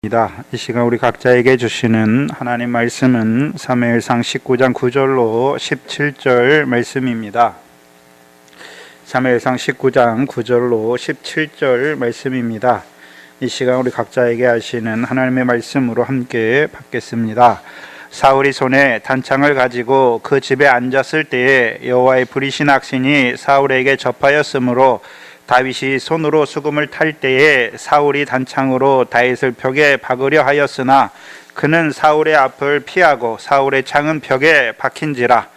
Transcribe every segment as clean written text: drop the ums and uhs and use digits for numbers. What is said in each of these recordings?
이 시간 우리 각자에게 주시는 하나님 말씀은 사무엘상 19장 9절로 17절 말씀입니다. 사무엘상 19장 9절로 17절 말씀입니다. 이 시간 우리 각자에게 하시는 하나님의 말씀으로 함께 받겠습니다. 사울이 손에 단창을 가지고 그 집에 앉았을 때에 여호와의 불이신 악신이 사울에게 접하였으므로 다윗이 손으로 수금을 탈 때에 사울이 단창으로 다윗을 벽에 박으려 하였으나 그는 사울의 앞을 피하고 사울의 창은 벽에 박힌지라.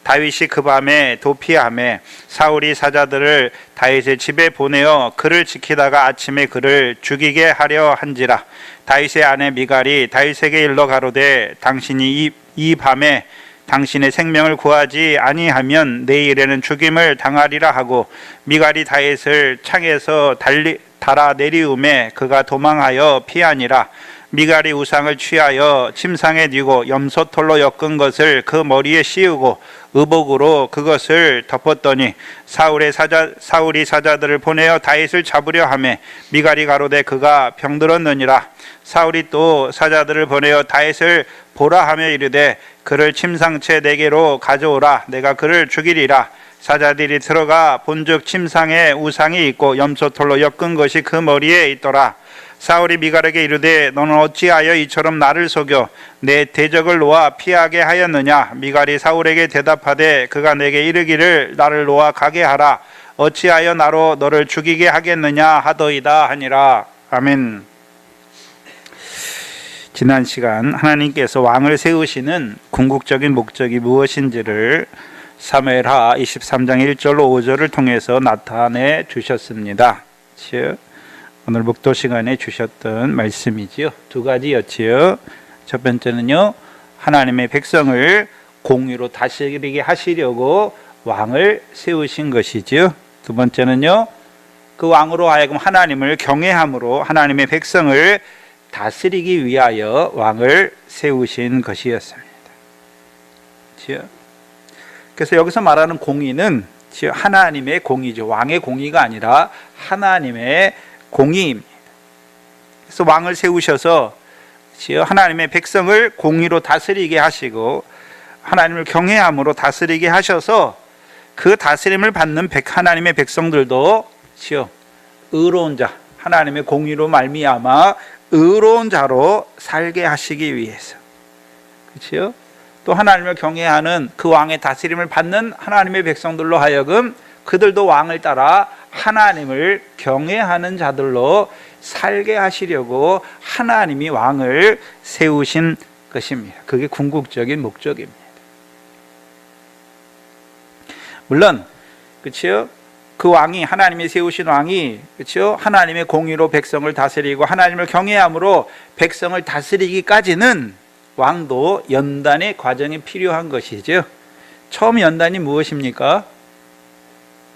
다윗이 그 밤에 도피하매 사울이 사자들을 다윗의 집에 보내어 그를 지키다가 아침에 그를 죽이게 하려 한지라. 다윗의 아내 미갈이 다윗에게 일러 가로되 당신이 이 밤에 당신의 생명을 구하지 아니하면 내일에는 죽임을 당하리라 하고 미갈이 다윗을 창에서 달아 내리우매 그가 도망하여 피하니라. 미갈이 우상을 취하여 침상에 뉘고 염소털로 엮은 것을 그 머리에 씌우고 의복으로 그것을 덮었더니 사울이 사자들을 보내어 다윗을 잡으려 하매 미갈이 가로되 그가 병들었느니라. 사울이 또 사자들을 보내어 다윗을 보라 하며 이르되 그를 침상채 내게로 가져오라. 내가 그를 죽이리라. 사자들이 들어가 본즉 침상에 우상이 있고 염소털로 엮은 것이 그 머리에 있더라. 사울이 미갈에게 이르되 너는 어찌하여 이처럼 나를 속여 내 대적을 놓아 피하게 하였느냐. 미갈이 사울에게 대답하되 그가 내게 이르기를 나를 놓아 가게 하라. 어찌하여 나로 너를 죽이게 하겠느냐 하더이다 하니라. 아멘. 지난 시간 하나님께서 왕을 세우시는 궁극적인 목적이 무엇인지를 사무엘하 23장 1절로 5절을 통해서 나타내 주셨습니다. 즉 오늘 목도 시간에 주셨던 말씀이지요. 두 가지였지요. 첫 번째는요, 하나님의 백성을 공의로 다스리게 하시려고 왕을 세우신 것이지요. 두 번째는요, 그 왕으로 하여금 하나님을 경외함으로 하나님의 백성을 다스리기 위하여 왕을 세우신 것이었습니다. 그래서 여기서 말하는 공의는 하나님의 공의죠. 왕의 공의가 아니라 하나님의 공의입니다. 그래서 왕을 세우셔서 하나님의 백성을 공의로 다스리게 하시고 하나님을 경외함으로 다스리게 하셔서 그 다스림을 받는 하나님의 백성들도 의로운 자, 하나님의 공의로 말미암아 의로운 자로 살게 하시기 위해서, 그렇죠? 또 하나님을 경외하는 그 왕의 다스림을 받는 하나님의 백성들로 하여금 그들도 왕을 따라 하나님을 경외하는 자들로 살게 하시려고 하나님이 왕을 세우신 것입니다. 그게 궁극적인 목적입니다. 물론 그렇죠? 그 왕이, 하나님이 세우신 왕이, 그렇죠? 하나님의 공의로 백성을 다스리고 하나님을 경외함으로 백성을 다스리기까지는 왕도 연단의 과정이 필요한 것이죠. 처음 연단이 무엇입니까?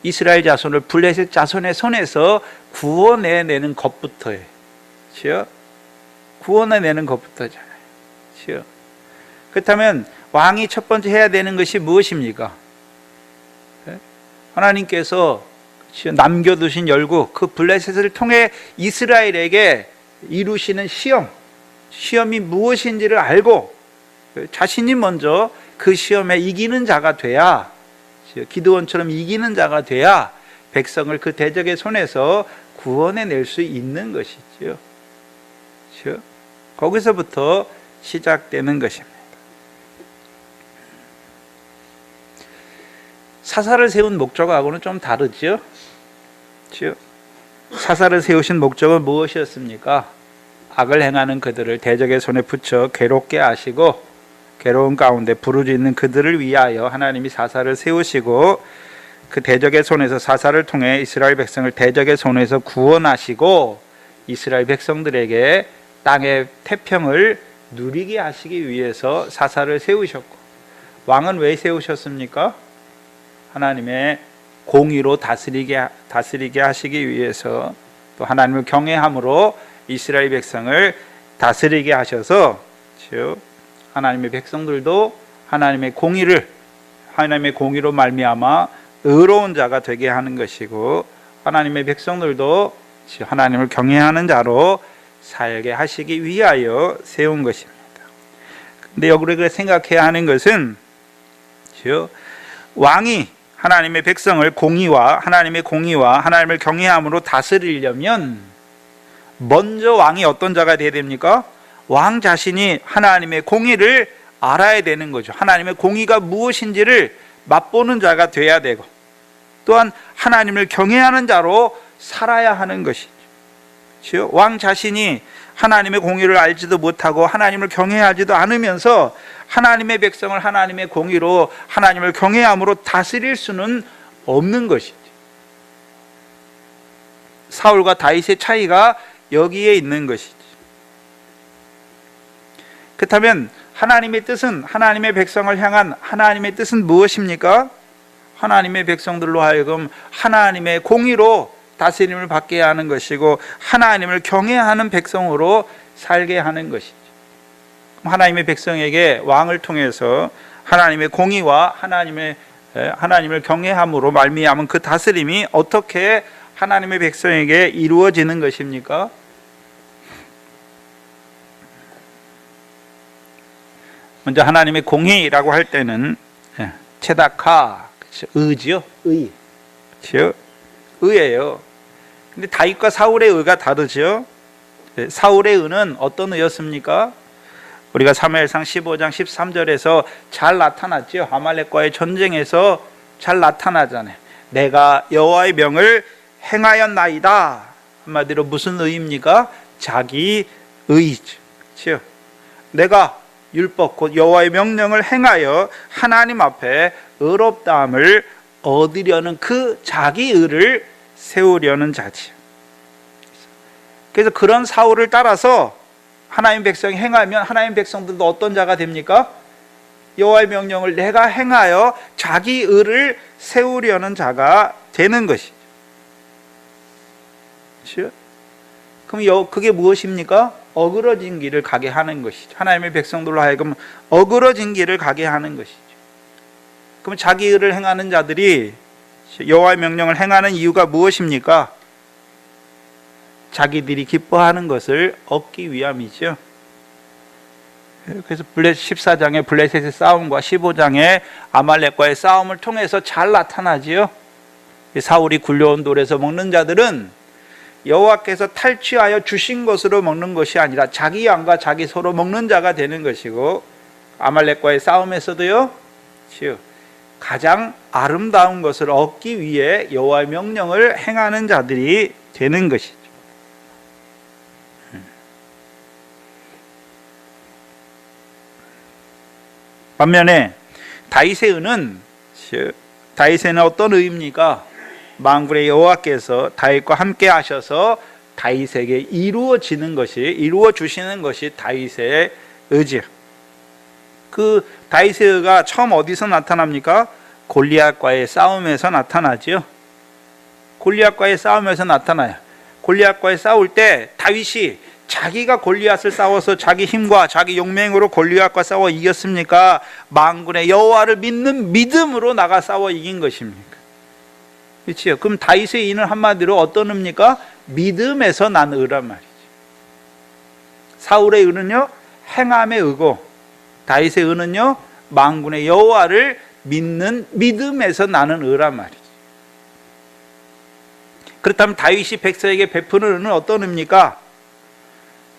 이스라엘 자손을 블레셋 자손의 손에서 구원해내는 것부터예요. 그렇죠? 구원해내는 것부터잖아요. 그렇죠? 그렇다면 왕이 첫 번째 해야 되는 것이 무엇입니까? 하나님께서 남겨두신 열국, 그 블레셋을 통해 이스라엘에게 이루시는 시험이 무엇인지를 알고 자신이 먼저 그 시험에 이기는 자가 돼야, 기드온처럼 이기는 자가 돼야 백성을 그 대적의 손에서 구원해낼 수 있는 것이죠. 그렇죠? 거기서부터 시작되는 것입니다. 사사를 세운 목적하고는 좀 다르죠. 그렇죠? 사사를 세우신 목적은 무엇이었습니까? 악을 행하는 그들을 대적의 손에 붙여 괴롭게 하시고 괴로운 가운데 부르짖는 그들을 위하여 하나님이 사사를 세우시고 그 대적의 손에서 사사를 통해 이스라엘 백성을 대적의 손에서 구원하시고 이스라엘 백성들에게 땅의 태평을 누리게 하시기 위해서 사사를 세우셨고, 왕은 왜 세우셨습니까? 하나님의 공의로 다스리게 하시기 위해서, 또 하나님을 경외함으로 이스라엘 백성을 다스리게 하셔서 하나님의 백성들도 하나님의 공의로 말미암아 의로운 자가 되게 하는 것이고, 하나님의 백성들도 하나님을 경외하는 자로 살게 하시기 위하여 세운 것입니다. 근데 우리가 생각해야 하는 것은 왕이 하나님의 백성을 하나님의 공의와 하나님을 경외함으로 다스리려면 먼저 왕이 어떤 자가 되어야 됩니까? 왕 자신이 하나님의 공의를 알아야 되는 거죠. 하나님의 공의가 무엇인지를 맛보는 자가 되어야 되고, 또한 하나님을 경외하는 자로 살아야 하는 것이죠. 왕 자신이 하나님의 공의를 알지도 못하고 하나님을 경외하지도 않으면서 하나님의 백성을 하나님의 공의로 하나님을 경외함으로 다스릴 수는 없는 것이죠. 사울과 다윗의 차이가 여기에 있는 것이죠. 그렇다면 하나님의 뜻은, 하나님의 백성을 향한 하나님의 뜻은 무엇입니까? 하나님의 백성들로 하여금 하나님의 공의로 다스림을 받게 하는 것이고 하나님을 경외하는 백성으로 살게 하는 것이죠. 하나님의 백성에게 왕을 통해서 하나님의 공의와 하나님을 경외함으로 말미암은 그 다스림이 어떻게 하나님의 백성에게 이루어지는 것입니까? 먼저 하나님의 공의라고 할 때는 체다카, 의지요, 의, 의예요. 근데 다윗과 사울의 의가 다르죠. 사울의 의는 어떤 의였습니까? 우리가 사무엘상 15장 13절에서 잘 나타났죠. 아말렉과의 전쟁에서 잘 나타나잖아요. 내가 여호와의 명을 행하였나이다. 한마디로 무슨 의입니까? 자기 의죠. 그렇죠? 내가 율법 곧 여호와의 명령을 행하여 하나님 앞에 의롭다함을 얻으려는 그 자기 의를 세우려는 자지. 그래서 그런 사울을 따라서 하나님 백성이 행하면 하나님 백성들도 어떤 자가 됩니까? 여호와의 명령을 내가 행하여 자기 의를 세우려는 자가 되는 것이죠. 그럼 그게 무엇입니까? 어그러진 길을 가게 하는 것이죠. 하나님의 백성들로 하여금 어그러진 길을 가게 하는 것이죠. 그럼 자기 의를 행하는 자들이 여호와의 명령을 행하는 이유가 무엇입니까? 자기들이 기뻐하는 것을 얻기 위함이죠. 그래서 14장의 블레셋의 싸움과 15장의 아말렉과의 싸움을 통해서 잘 나타나지요. 사울이 굴려온 돌에서 먹는 자들은 여호와께서 탈취하여 주신 것으로 먹는 것이 아니라 자기 양과 자기 소로 먹는 자가 되는 것이고, 아말렉과의 싸움에서도요, 가장 아름다운 것을 얻기 위해 여호와의 명령을 행하는 자들이 되는 것이죠. 반면에 다윗의 의는 어떤 의입니까? 만군의 여호와께서 다윗과 함께 하셔서 다윗에게 이루어 주시는 것이 다윗의 의지예요. 그 다윗의 의가 처음 어디서 나타납니까? 골리앗과의 싸움에서 나타나지요. 골리앗과의 싸움에서 나타나요. 골리앗과의 싸울 때 다윗이 자기가 골리앗을 싸워서 자기 힘과 자기 용맹으로 골리앗과 싸워 이겼습니까? 만군의 여호와를 믿는 믿음으로 나가 싸워 이긴 것입니까? 그렇지요. 그럼 다윗의 의는 한마디로 어떤 의입니까? 믿음에서 난 의란 말이죠. 사울의 의는요, 행함의 의고, 다윗의 의는요, 만군의 여호와를 믿는 믿음에서 나는 의란 말이죠. 그렇다면 다윗이 백성에게 베푸는 의는 어떤 의입니까?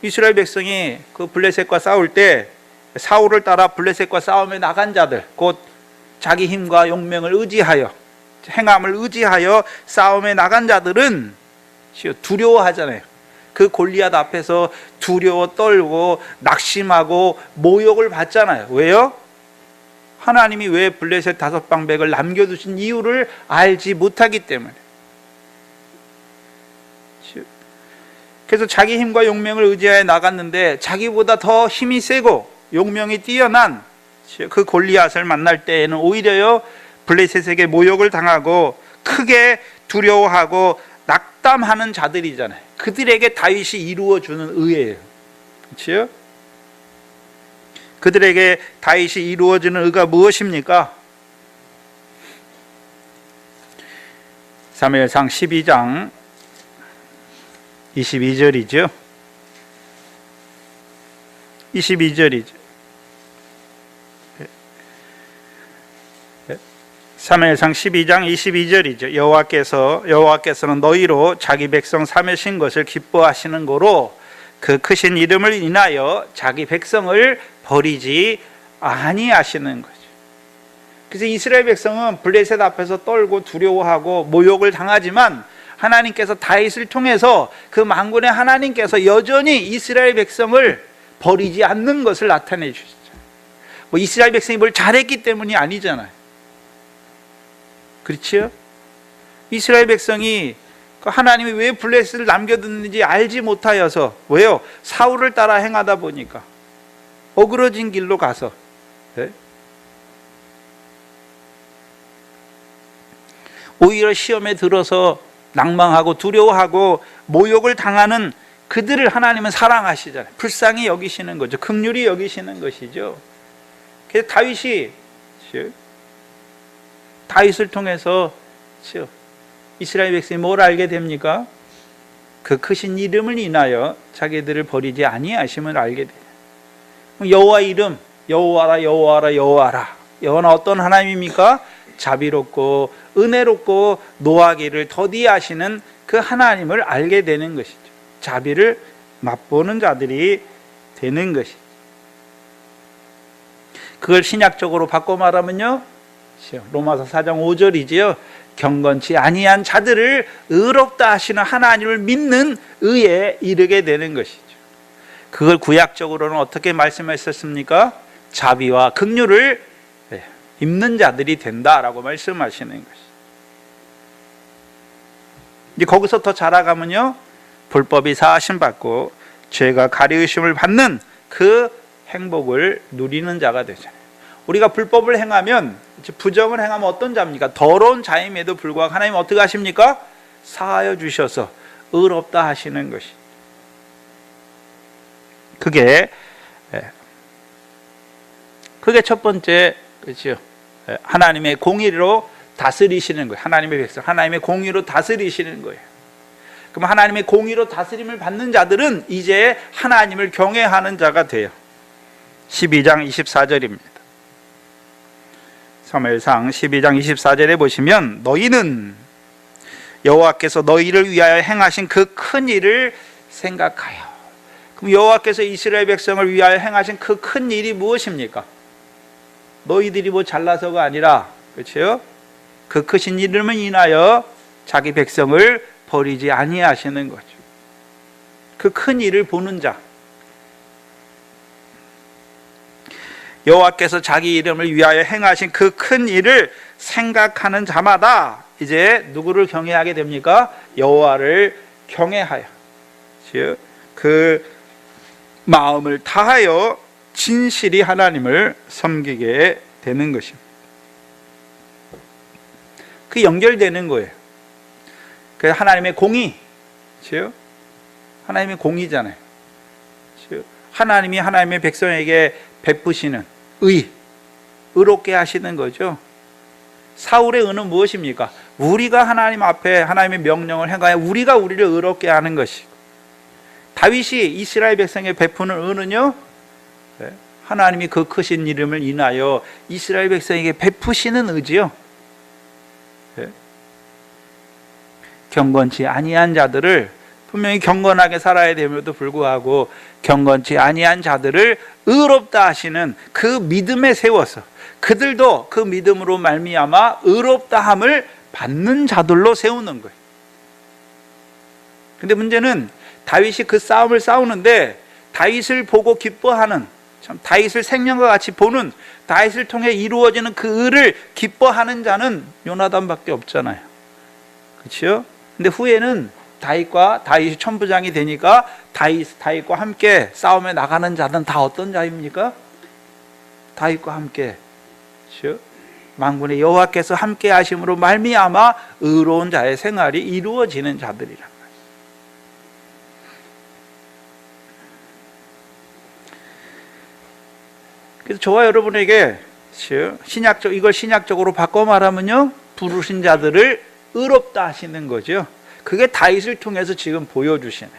이스라엘 백성이 그 블레셋과 싸울 때 사울을 따라 블레셋과 싸움에 나간 자들, 곧 자기 힘과 용맹을 의지하여 행함을 의지하여 싸움에 나간 자들은 두려워하잖아요. 그 골리앗 앞에서 두려워 떨고 낙심하고 모욕을 받잖아요. 왜요? 하나님이 왜 블레셋 5방백을 남겨두신 이유를 알지 못하기 때문에. 그래서 자기 힘과 용맹을 의지하여 나갔는데 자기보다 더 힘이 세고 용명이 뛰어난 그 골리앗을 만날 때에는 오히려요, 블레셋에게 모욕을 당하고 크게 두려워하고 낙담하는 자들이잖아요. 그들에게 다윗이 이루어주는 의예요. 그렇죠? 그들에게 다윗이 이루어주는 의가 무엇입니까? 사무엘상 12장 22절이죠. 22절이죠. 사무엘상 12장 22절이죠. 여호와께서는 너희로 자기 백성 삼으신 것을 기뻐하시는 거로 그 크신 이름을 인하여 자기 백성을 버리지 아니하시는 거죠. 그래서 이스라엘 백성은 블레셋 앞에서 떨고 두려워하고 모욕을 당하지만 하나님께서 다윗을 통해서 그 만군의 하나님께서 여전히 이스라엘 백성을 버리지 않는 것을 나타내 주시죠. 뭐 이스라엘 백성이 뭘 잘했기 때문이 아니잖아요. 그렇죠? 이스라엘 백성이 하나님이 왜 블레셋을 남겨두는지 알지 못하여서, 왜요? 사울을 따라 행하다 보니까 어그러진 길로 가서, 네? 오히려 시험에 들어서 낭망하고 두려워하고 모욕을 당하는 그들을 하나님은 사랑하시잖아요. 불쌍히 여기시는 거죠. 긍휼히 여기시는 것이죠. 그래서 다윗을 통해서 이스라엘 백성이 뭘 알게 됩니까? 그 크신 이름을 인하여 자기들을 버리지 아니하심을 알게 돼요. 여호와 이름, 여호와라 여호와라 여호와라. 여호와는 어떤 하나님입니까? 자비롭고 은혜롭고 노하기를 더디하시는 그 하나님을 알게 되는 것이죠. 자비를 맛보는 자들이 되는 것이죠. 그걸 신약적으로 바꿔 말하면요, 로마서 4장 5절이지요. 경건치 아니한 자들을 의롭다 하시는 하나님을 믿는 의에 이르게 되는 것이죠. 그걸 구약적으로는 어떻게 말씀하셨습니까? 자비와 긍휼을 입는 자들이 된다라고 말씀하시는 것이죠. 이제 거기서 더 자라가면요, 불법이 사하심 받고 죄가 가리우심을 받는 그 행복을 누리는 자가 되잖아요. 우리가 불법을 행하면, 부정을 행하면 어떤 자입니까? 더러운 자임에도 불구하고 하나님 어떻게 하십니까? 사하여 주셔서 의롭다 하시는 것이. 그게 첫 번째, 그렇죠? 하나님의 공의로 다스리시는 거예요. 하나님의 백성, 하나님의 공의로 다스리시는 거예요. 그럼 하나님의 공의로 다스림을 받는 자들은 이제 하나님을 경외하는 자가 돼요. 12장 24절입니다. 사무엘상 12장 24절에 보시면, 너희는 여호와께서 너희를 위하여 행하신 그 큰 일을 생각하여. 그럼 여호와께서 이스라엘 백성을 위하여 행하신 그 큰 일이 무엇입니까? 너희들이 뭐 잘나서가 아니라, 그렇죠? 그 크신 이름을 인하여 자기 백성을 버리지 아니하시는 거죠. 그 큰 일을 보는 자, 여호와께서 자기 이름을 위하여 행하신 그 큰 일을 생각하는 자마다 이제 누구를 경외하게 됩니까? 여호와를 경외하여, 즉 그 마음을 다하여 진실이 하나님을 섬기게 되는 것입니다. 그 연결되는 거예요. 그 하나님의 공의, 즉 하나님의 공의잖아요. 즉 하나님이 하나님의 백성에게 베푸시는 의롭게 하시는 거죠. 사울의 의는 무엇입니까? 우리가 하나님 앞에 하나님의 명령을 행하여 우리가 우리를 의롭게 하는 것이고, 다윗이 이스라엘 백성에 베푸는 의는요, 하나님이 그 크신 이름을 인하여 이스라엘 백성에게 베푸시는 의지요. 경건치 아니한 자들을, 분명히 경건하게 살아야 됨에도 불구하고 경건치 아니한 자들을 의롭다 하시는 그 믿음에 세워서 그들도 그 믿음으로 말미암아 의롭다함을 받는 자들로 세우는 거예요. 근데 문제는 다윗이 그 싸움을 싸우는데 다윗을 보고 기뻐하는, 참 다윗을 생명과 같이 보는, 다윗을 통해 이루어지는 그 의를 기뻐하는 자는 요나단밖에 없잖아요. 그렇죠? 근데 후에는 다윗이 천부장이 되니까 다윗과 함께 싸움에 나가는 자는 다 어떤 자입니까? 다윗과 함께, 그렇죠? 만군의 여호와께서 함께 하심으로 말미암아 의로운 자의 생활이 이루어지는 자들이란 말이에요. 그래서 저와 여러분에게 이걸 신약적으로 바꿔 말하면요, 부르신 자들을 의롭다 하시는 거죠. 그게 다윗을 통해서 지금 보여주시네.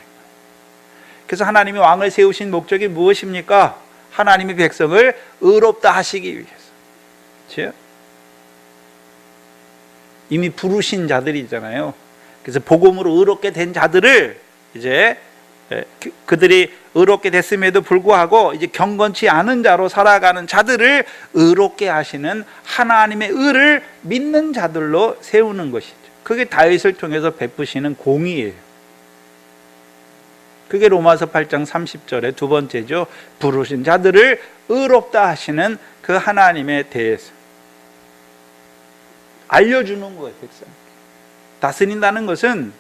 그래서 하나님이 왕을 세우신 목적이 무엇입니까? 하나님의 백성을 의롭다 하시기 위해서. 그렇죠? 이미 부르신 자들이잖아요. 그래서 복음으로 의롭게 된 자들을 이제 그들이 의롭게 됐음에도 불구하고 이제 경건치 않은 자로 살아가는 자들을 의롭게 하시는 하나님의 의를 믿는 자들로 세우는 것이죠. 그게 다윗을 통해서 베푸시는 공의예요. 그게 로마서 8장 30절의 두 번째죠. 부르신 자들을 의롭다 하시는 그 하나님에 대해서 알려주는 거예요. 백성. 다스린다는 것은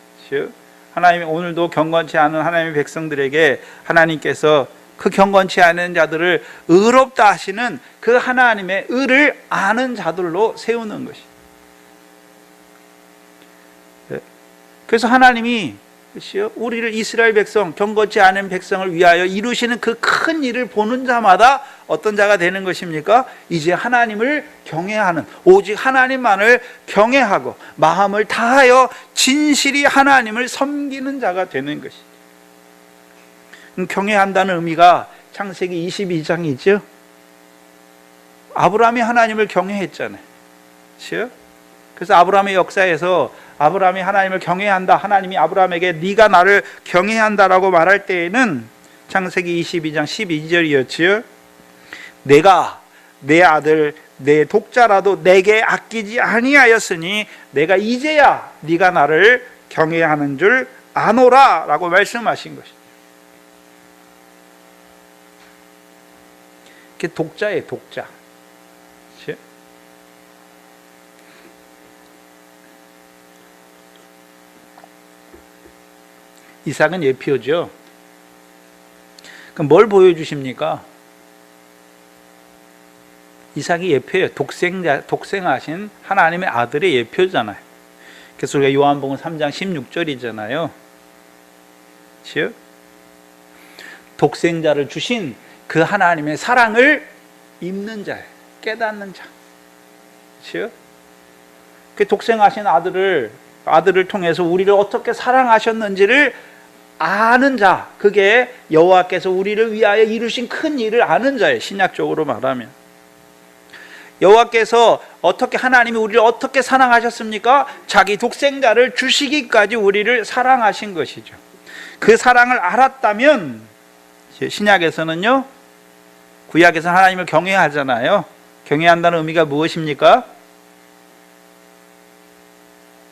하나님이 오늘도 경건치 않은 하나님의 백성들에게 하나님께서 그 경건치 않은 자들을 의롭다 하시는 그 하나님의 의를 아는 자들로 세우는 것이. 그래서 하나님이 우리를 이스라엘 백성, 경건치 않은 백성을 위하여 이루시는 그 큰 일을 보는 자마다 어떤 자가 되는 것입니까? 이제 하나님을 경외하는, 오직 하나님만을 경외하고 마음을 다하여 진실이 하나님을 섬기는 자가 되는 것이죠. 경외한다는 의미가 창세기 22장이죠. 아브라함이 하나님을 경외했잖아요. 그렇죠? 그래서 아브라함의 역사에서 아브라함이 하나님을 경외한다, 하나님이 아브라함에게 네가 나를 경외한다라고 말할 때에는 창세기 22장 12절이었지요. 내가 내 아들 내 독자라도 내게 아끼지 아니하였으니 내가 이제야 네가 나를 경외하는 줄 아노라 라고 말씀하신 것입니다. 그게 독자예요. 독자. 그렇죠? 이삭은 예표죠. 그럼 뭘 보여주십니까? 이삭이 예표예요. 독생하신 하나님의 아들의 예표잖아요. 그래서 우리가 요한복음 3장 16절이잖아요. 그렇죠? 독생자를 주신 그 하나님의 사랑을 입는 자예요. 깨닫는 자. 그렇죠? 그 독생하신 아들을 통해서 우리를 어떻게 사랑하셨는지를 아는 자, 그게 여호와께서 우리를 위하여 이루신 큰 일을 아는 자예요. 신약적으로 말하면 여호와께서 하나님이 우리를 어떻게 사랑하셨습니까? 자기 독생자를 주시기까지 우리를 사랑하신 것이죠. 그 사랑을 알았다면, 신약에서는요, 구약에서는 하나님을 경외하잖아요. 경외한다는 의미가 무엇입니까?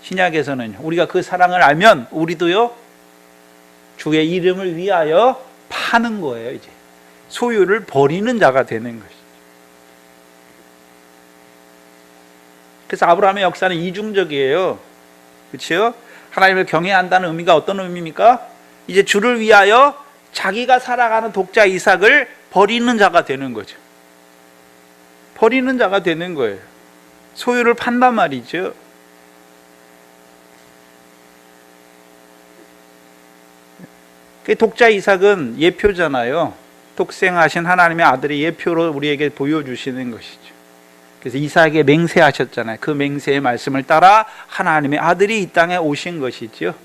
신약에서는 우리가 그 사랑을 알면 우리도요, 주의 이름을 위하여 파는 거예요. 이제 소유를 버리는 자가 되는 것이죠. 그래서 아브라함의 역사는 이중적이에요. 그렇죠? 하나님을 경외한다는 의미가 어떤 의미입니까? 이제 주를 위하여 자기가 살아가는 독자 이삭을 버리는 자가 되는 거죠. 버리는 자가 되는 거예요. 소유를 판단 말이죠. 독자 이삭은 예표잖아요. 독생하신 하나님의 아들의 예표로 우리에게 보여주시는 것이죠. 그래서 이삭에게 맹세하셨잖아요. 그 맹세의 말씀을 따라 하나님의 아들이 이 땅에 오신 것이죠.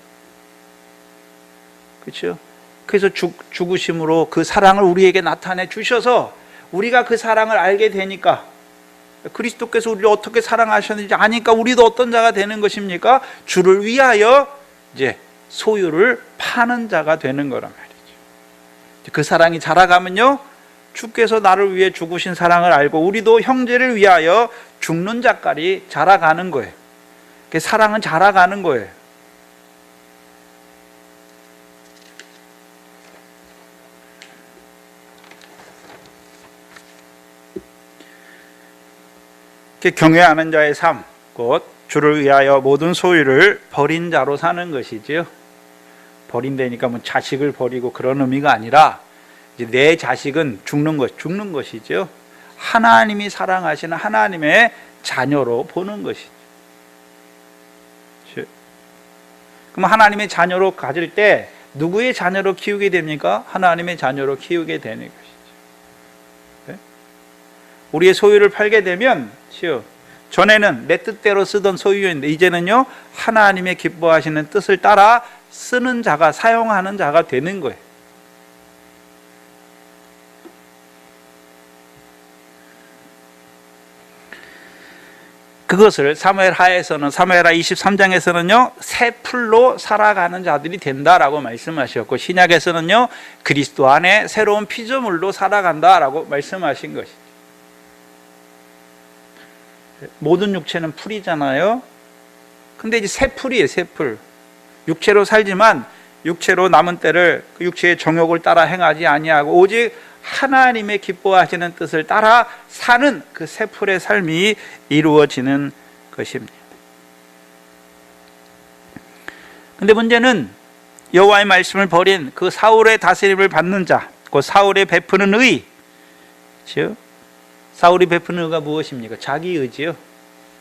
그렇죠? 그래서 죽으심으로 그 사랑을 우리에게 나타내 주셔서 우리가 그 사랑을 알게 되니까, 그리스도께서 우리를 어떻게 사랑하셨는지 아니까 우리도 어떤 자가 되는 것입니까? 주를 위하여 이제 소유를 파는 자가 되는 거란 말이죠. 그 사랑이 자라가면요, 주께서 나를 위해 죽으신 사랑을 알고 우리도 형제를 위하여 죽는 자까지 자라가는 거예요. 그 사랑은 자라가는 거예요. 경외하는 자의 삶, 곧 주를 위하여 모든 소유를 버린 자로 사는 것이지요. 버린다니까 뭐 자식을 버리고 그런 의미가 아니라 이제 내 자식은 죽는 것이죠. 하나님이 사랑하시는 하나님의 자녀로 보는 것이죠. 그럼 하나님의 자녀로 가질 때 누구의 자녀로 키우게 됩니까? 하나님의 자녀로 키우게 되는 것이죠. 네? 우리의 소유를 팔게 되면, 전에는 내 뜻대로 쓰던 소유였는데 이제는요, 하나님의 기뻐하시는 뜻을 따라 쓰는 자가, 사용하는 자가 되는 거예요. 그것을 사무엘하 23장에서는요 새 풀로 살아가는 자들이 된다라고 말씀하셨고, 신약에서는요 그리스도 안에 새로운 피조물로 살아간다라고 말씀하신 것이죠. 모든 육체는 풀이잖아요. 근데 이제 새 풀이에요. 새 풀. 육체로 살지만 육체로 남은 때를 그 육체의 정욕을 따라 행하지 아니하고 오직 하나님의 기뻐하시는 뜻을 따라 사는 그 새 풀의 삶이 이루어지는 것입니다. 근데 문제는 여호와의 말씀을 버린 그 사울의 다스림을 받는 자, 그 사울의 베푸는 의, 즉 사울이 베푸는 의가 무엇입니까? 자기 의지요.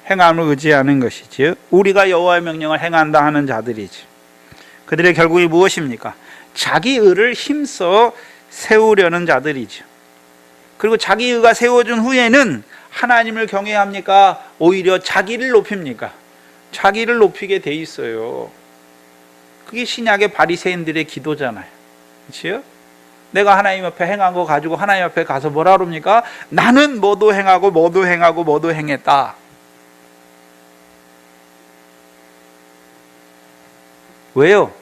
행함을 의지하는 것이지요. 우리가 여호와의 명령을 행한다 하는 자들이지. 그들의 결국이 무엇입니까? 자기 의를 힘써 세우려는 자들이죠. 그리고 자기 의가 세워준 후에는 하나님을 경외합니까? 오히려 자기를 높입니까? 자기를 높이게 돼 있어요. 그게 신약의 바리새인들의 기도잖아요. 그렇죠? 내가 하나님 앞에 행한 거 가지고 하나님 앞에 가서 뭐라 그럽니까? 나는 뭐도 행하고 뭐도 행하고 뭐도 행했다. 왜요?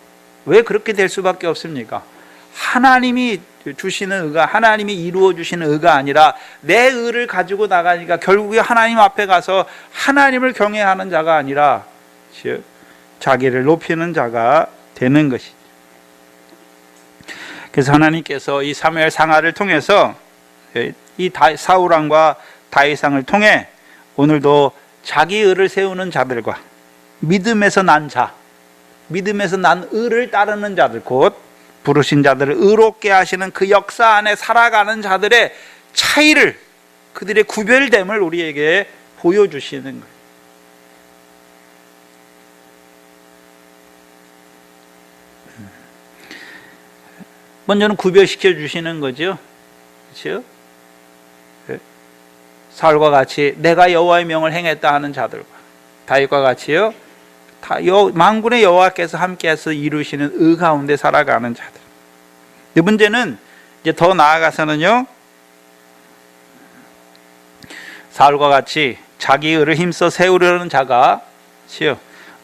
왜 그렇게 될 수밖에 없습니까? 하나님이 주시는 의가, 하나님이 이루어 주시는 의가 아니라 내 의를 가지고 나가니까 결국에 하나님 앞에 가서 하나님을 경외하는 자가 아니라 즉 자기를 높이는 자가 되는 것이죠. 그래서 하나님께서 이 사무엘 상하를 통해서 이 사울왕과 다윗왕을 통해 오늘도 자기 의를 세우는 자들과 믿음에서 난 자, 믿음에서 난 의를 따르는 자들, 곧 부르신 자들을 의롭게 하시는 그 역사 안에 살아가는 자들의 차이를, 그들의 구별됨을 우리에게 보여주시는 거예요. 먼저는 구별시켜 주시는 거죠. 그렇죠? 사울과 같이 내가 여호와의 명을 행했다 하는 자들과 다윗과 같이요, 만군의 여호와께서 함께해서 이루시는 의 가운데 살아가는 자들. 이 문제는 이제 더 나아가서는요, 사울과 같이 자기 의를 힘써 세우려는 자가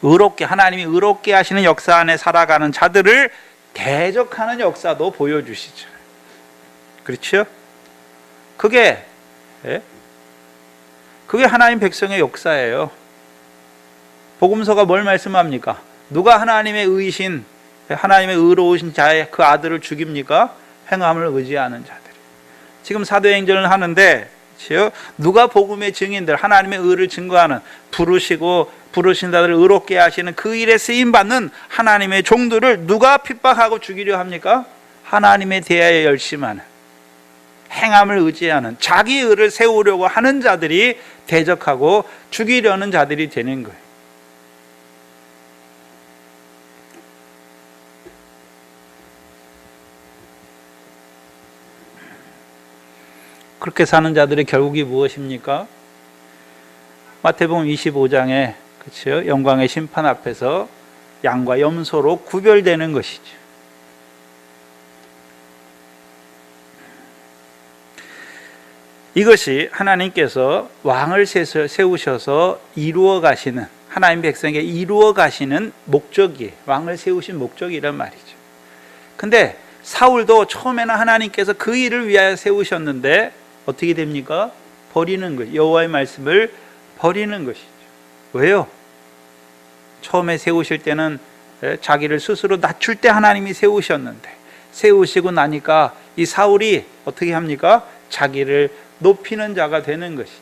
의롭게, 하나님이 의롭게 하시는 역사 안에 살아가는 자들을 대적하는 역사도 보여주시죠. 그렇죠? 그게 하나님 백성의 역사예요. 복음서가 뭘 말씀합니까? 누가 하나님의 의신, 하나님의 의로우신 자의 그 아들을 죽입니까? 행함을 의지하는 자들. 지금 사도행전을 하는데 누가 복음의 증인들, 하나님의 의를 증거하는, 부르신 자들을 의롭게 하시는 그 일에 쓰임받는 하나님의 종들을 누가 핍박하고 죽이려 합니까? 하나님에 대하여 열심하는, 행함을 의지하는, 자기 의를 세우려고 하는 자들이 대적하고 죽이려는 자들이 되는 거예요. 그렇게 사는 자들의 결국이 무엇입니까? 마태복음 25장에 그렇죠? 영광의 심판 앞에서 양과 염소로 구별되는 것이죠. 이것이 하나님께서 왕을 세우셔서 이루어 가시는, 하나님 백성에게 이루어 가시는 목적이에요. 왕을 세우신 목적이란 말이죠. 근데 사울도 처음에는 하나님께서 그 일을 위하여 세우셨는데 어떻게 됩니까? 버리는 거죠. 여호와의 말씀을 버리는 것이죠. 왜요? 처음에 세우실 때는 자기를 스스로 낮출 때 하나님이 세우셨는데, 세우시고 나니까 이 사울이 어떻게 합니까? 자기를 높이는 자가 되는 것이죠.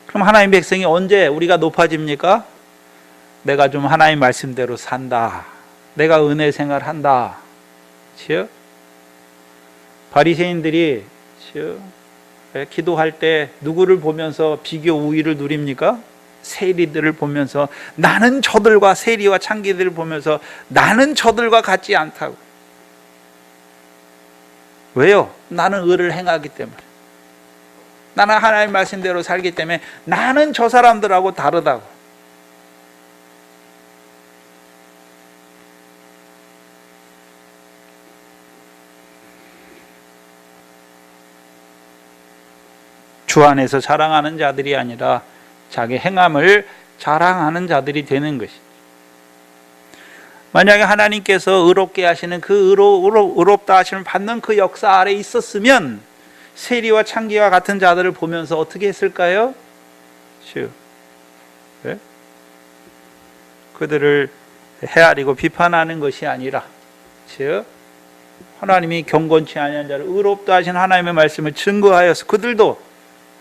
그럼 하나님 백성이 언제 우리가 높아집니까? 내가 좀 하나님 말씀대로 산다, 내가 은혜 생활한다. 그렇죠? 바리새인들이 기도할 때 누구를 보면서 비교 우위를 누립니까? 세리들을 보면서, 나는 저들과, 세리와 창기들을 보면서 나는 저들과 같지 않다고. 왜요? 나는 의를 행하기 때문에, 나는 하나님 말씀대로 살기 때문에 나는 저 사람들하고 다르다고. 주 안에서 자랑하는 자들이 아니라 자기 행함을 자랑하는 자들이 되는 것이죠. 만약에 하나님께서 의롭게 하시는 그 의롭다 하심을 받는 그 역사 아래 있었으면 세리와 창기와 같은 자들을 보면서 어떻게 했을까요? 네? 그들을 헤아리고 비판하는 것이 아니라 즉 하나님이 경건치 아니한 자를 의롭다 하신 하나님의 말씀을 증거하여서 그들도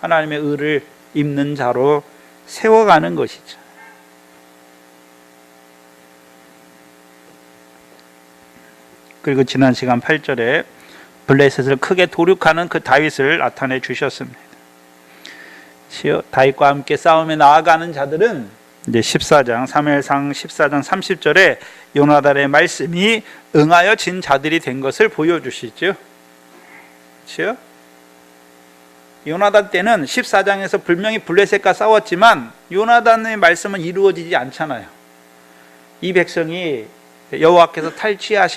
하나님의 의를 입는 자로 세워가는 것이죠. 그리고 지난 시간 8절에 블레셋을 크게 도륙하는 그 다윗을 나타내 주셨습니다. 다윗과 함께 싸움에 나아가는 자들은 이제 14장 사무엘상 14장 30절에 요나단의 말씀이 응하여 진 자들이 된 것을 보여주시죠. 그렇죠? 요나단 때는 14장에서 분명히 블레셋과 싸웠지만 요나단의 말씀은 이루어지지 않잖아요. 이 백성이 여호와께서 탈취하여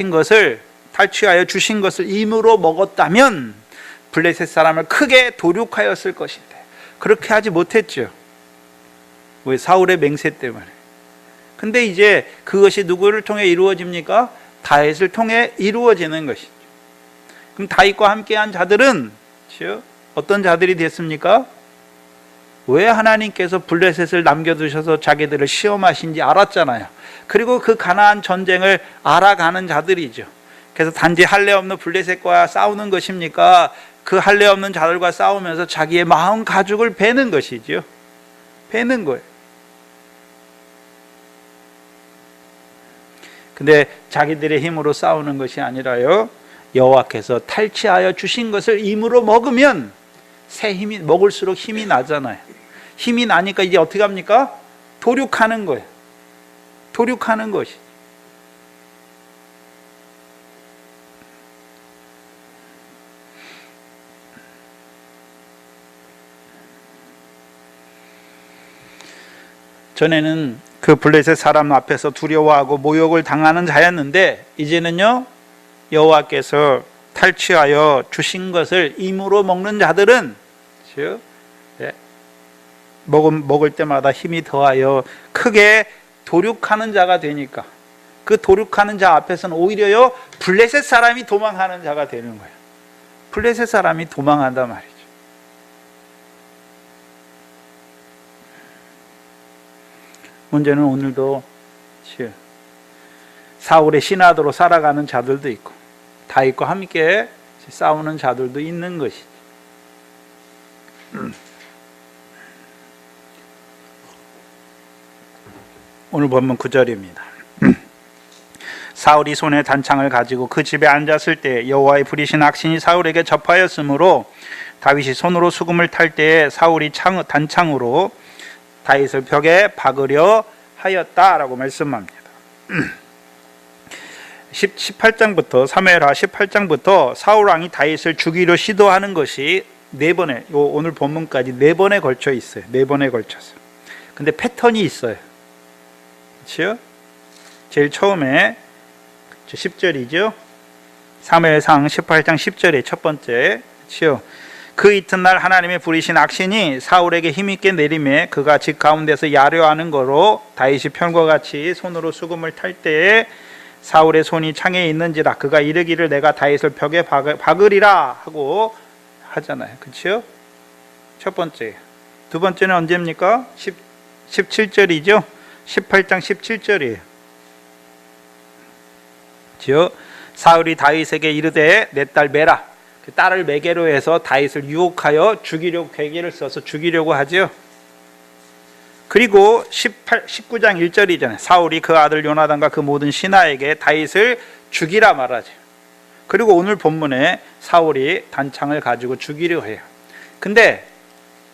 주신 것을 임으로 먹었다면 블레셋 사람을 크게 도륙하였을 것인데 그렇게 하지 못했죠. 왜? 사울의 맹세 때문에. 근데 이제 그것이 누구를 통해 이루어집니까? 다윗을 통해 이루어지는 것이죠. 그럼 다윗과 함께한 자들은 어떤 자들이 됐습니까? 왜 하나님께서 블레셋을 남겨두셔서 자기들을 시험하신지 알았잖아요. 그리고 그 가나안 전쟁을 알아가는 자들이죠. 그래서 단지 할례 없는 블레셋과 싸우는 것입니까? 그 할례 없는 자들과 싸우면서 자기의 마음 가죽을 베는 것이죠. 베는 거예요. 근데 자기들의 힘으로 싸우는 것이 아니라요, 여호와께서 탈취하여 주신 것을 임으로 먹으면 새 힘이 먹을수록 힘이 나잖아요. 힘이 나니까 이제 어떻게 합니까? 도륙하는 거예요. 도륙하는 것이. 전에는 그 블레셋 사람 앞에서 두려워하고 모욕을 당하는 자였는데 이제는요, 여호와께서 탈취하여 주신 것을 임으로 먹는 자들은 먹을 때마다 힘이 더하여 크게 도륙하는 자가 되니까 그 도륙하는 자 앞에서는 오히려요 블레셋 사람이 도망하는 자가 되는 거예요. 블레셋 사람이 도망한단 말이죠. 문제는 오늘도 사울의 신하도로 살아가는 자들도 있고 다윗과 함께 싸우는 자들도 있는 것이죠. 오늘 본문 9절입니다. 사울이 손에 단창을 가지고 그 집에 앉았을 때 여호와의 불이신 악신이 사울에게 접하였으므로 다윗이 손으로 수금을 탈 때에 사울이 단창으로 다윗을 벽에 박으려 하였다라고 말씀합니다. 18장부터 사무엘하 18장부터 사울 왕이 다윗을 죽이려 시도하는 것이 오늘 본문까지 4번에 걸쳐 있어요. 4번에 걸쳐서. 근데 패턴이 있어요. 그렇죠? 제일 처음에 10절이죠. 사무엘상 18장 10절의 첫 번째. 그렇죠? 그 이튿날 하나님의 부리신 악신이 사울에게 힘있게 내림에 그가 집 가운데서 야려하는 거로 다윗이 편과 같이 손으로 수금을 탈 때에 사울의 손이 창에 있는지라 그가 이르기를 내가 다윗을 벽에 박으리라 하고 하잖아요. 그렇죠? 첫 번째. 두 번째는 언제입니까? 17절이죠. 18장 17절이에요. 사울이 다윗에게 이르되 내 딸 메라 그 딸을 매개로 해서 다윗을 유혹하여 죽이려고 계기를 써서 죽이려고 하죠. 그리고 19장 1절이잖아요. 사울이 그 아들 요나단과 그 모든 신하에게 다윗을 죽이라 말하죠. 그리고 오늘 본문에 사울이 단창을 가지고 죽이려 해요. 근데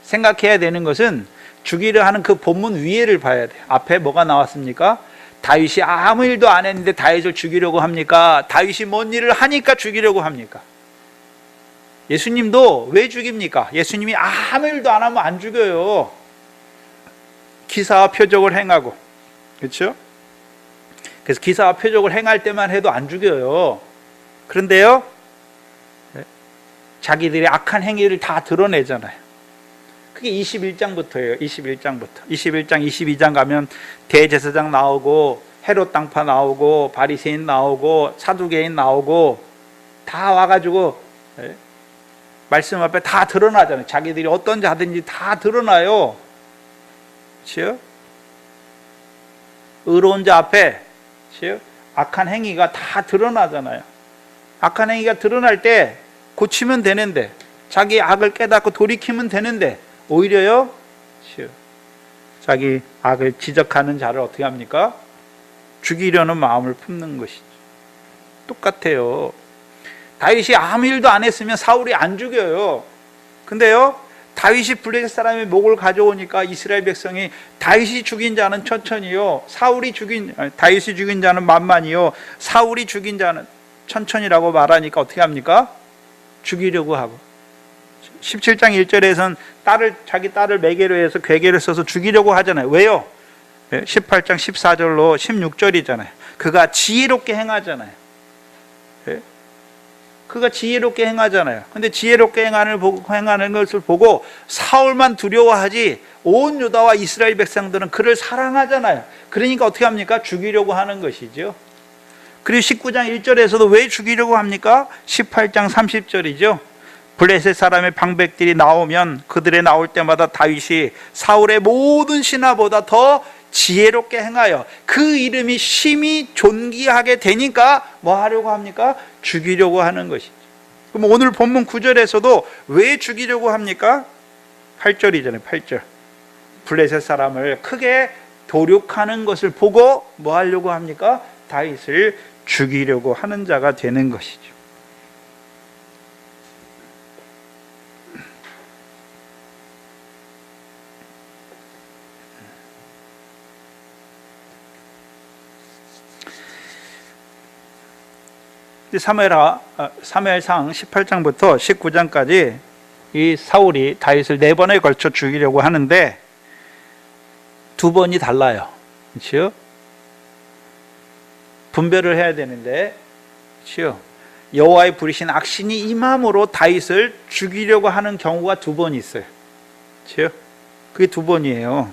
생각해야 되는 것은 죽이려 하는 그 본문 위에를 봐야 돼요. 앞에 뭐가 나왔습니까? 다윗이 아무 일도 안 했는데 다윗을 죽이려고 합니까? 다윗이 뭔 일을 하니까 죽이려고 합니까? 예수님도 왜 죽입니까? 예수님이 아무 일도 안 하면 안 죽여요. 기사와 표적을 행하고, 그렇죠? 그래서 기사와 표적을 행할 때만 해도 안 죽여요. 그런데요, 자기들의 악한 행위를 다 드러내잖아요. 그게 21장부터예요. 21장부터. 21장, 22장 가면 대제사장 나오고 헤롯 당파 나오고 바리새인 나오고 사두개인 나오고 다 와가지고 말씀 앞에 다 드러나잖아요. 자기들이 어떤 자든지 다 드러나요. 그렇죠? 의로운 자 앞에 악한 행위가 다 드러나잖아요. 악한 행위가 드러날 때 고치면 되는데, 자기 악을 깨닫고 돌이키면 되는데, 오히려요 자기 악을 지적하는 자를 어떻게 합니까? 죽이려는 마음을 품는 것이죠. 똑같아요. 다윗이 아무 일도 안 했으면 사울이 안 죽여요. 근데요 다윗이 블레셋 사람의 목을 가져오니까 이스라엘 백성이 다윗이 죽인 자는 천천히요, 다윗이 죽인 자는 만만히요, 사울이 죽인 자는 천천히라고 말하니까 어떻게 합니까? 죽이려고 하고. 17장 1절에서는 자기 딸을 매개로 해서 괴계를 써서 죽이려고 하잖아요. 왜요? 18장 14절로 16절이잖아요. 그가 지혜롭게 행하잖아요. 그가 지혜롭게 행하잖아요. 근데 지혜롭게 행하는 것을 보고 사울만 두려워하지 온 유다와 이스라엘 백성들은 그를 사랑하잖아요. 그러니까 어떻게 합니까? 죽이려고 하는 것이죠. 그리고 19장 1절에서도 왜 죽이려고 합니까? 18장 30절이죠. 블레셋 사람의 방백들이 나오면 그들의 나올 때마다 다윗이 사울의 모든 신하보다 더 지혜롭게 행하여 그 이름이 심히 존귀하게 되니까 뭐 하려고 합니까? 죽이려고 하는 것이죠. 그럼 오늘 본문 9절에서도 왜 죽이려고 합니까? 8절이잖아요. 8절. 블레셋 사람을 크게 도륙하는 것을 보고 뭐 하려고 합니까? 다윗을 죽이려고 하는 자가 되는 것이죠. 사무엘상 18장부터 19장까지 이 사울이 다윗을 4번에 걸쳐 죽이려고 하는데 2번이 달라요. 그렇죠? 분별을 해야 되는데, 그렇죠? 여호와의 부리신 악신이 임함으로 다윗을 죽이려고 하는 경우가 2번 있어요. 그렇죠? 그게 2번이에요.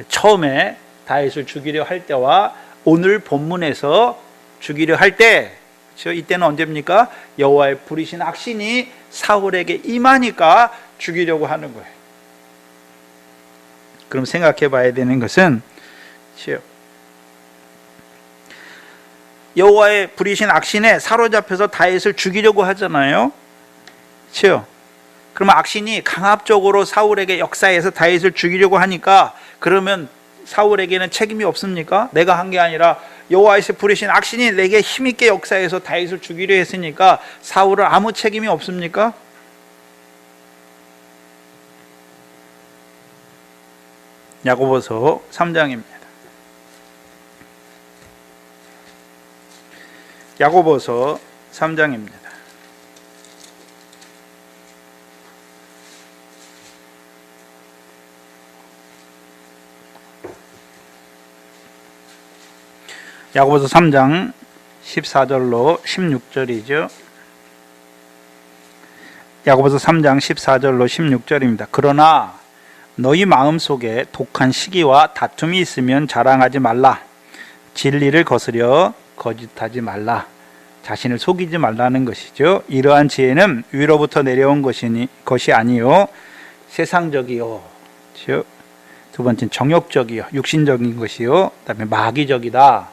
처음에 다윗을 죽이려 할 때와 오늘 본문에서 죽이려 할 때, 그렇죠? 이때는 언제입니까? 여호와의 부리신 악신이 사울에게 임하니까 죽이려고 하는 거예요. 그럼 생각해 봐야 되는 것은, 그렇죠? 여호와의 부리신 악신에 사로잡혀서 다윗을 죽이려고 하잖아요. 그렇죠? 그러면 악신이 강압적으로 사울에게 역사해서 다윗을 죽이려고 하니까 그러면 사울에게는 책임이 없습니까? 내가 한 게 아니라 여호와에서 부리신 악신이 내게 힘있게 역사해서 다윗을 죽이려 했으니까 사울은 아무 책임이 없습니까? 야고보서 3장입니다. 야고보서 3장입니다. 야고보서 3장 14절로 16절이죠. 야고보서 3장 14절로 16절입니다. 그러나 너희 마음속에 독한 시기와 다툼이 있으면 자랑하지 말라. 진리를 거스려 거짓하지 말라. 자신을 속이지 말라는 것이죠. 이러한 지혜는 위로부터 내려온 것이 아니요 세상적이요. 두 번째는 정욕적이요 육신적인 것이요. 그다음에 마귀적이다.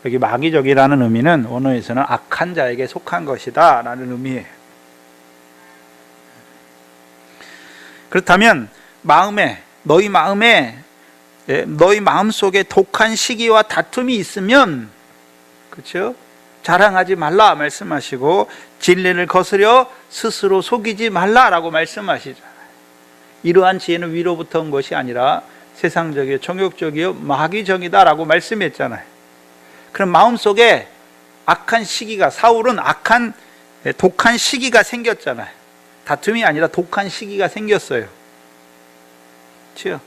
여기 마귀적이라는 의미는 원어에서는 악한 자에게 속한 것이다 라는 의미예요. 그렇다면 너희 마음속에 독한 시기와 다툼이 있으면, 그렇죠? 자랑하지 말라 말씀하시고 진리를 거스려 스스로 속이지 말라라고 말씀하시잖아요. 이러한 지혜는 위로부터 온 것이 아니라 세상적이요 정욕적이요 마귀적이다라고 말씀했잖아요. 그럼 마음속에 악한 시기가, 사울은 독한 시기가 생겼잖아요. 다툼이 아니라 독한 시기가 생겼어요. 그렇죠?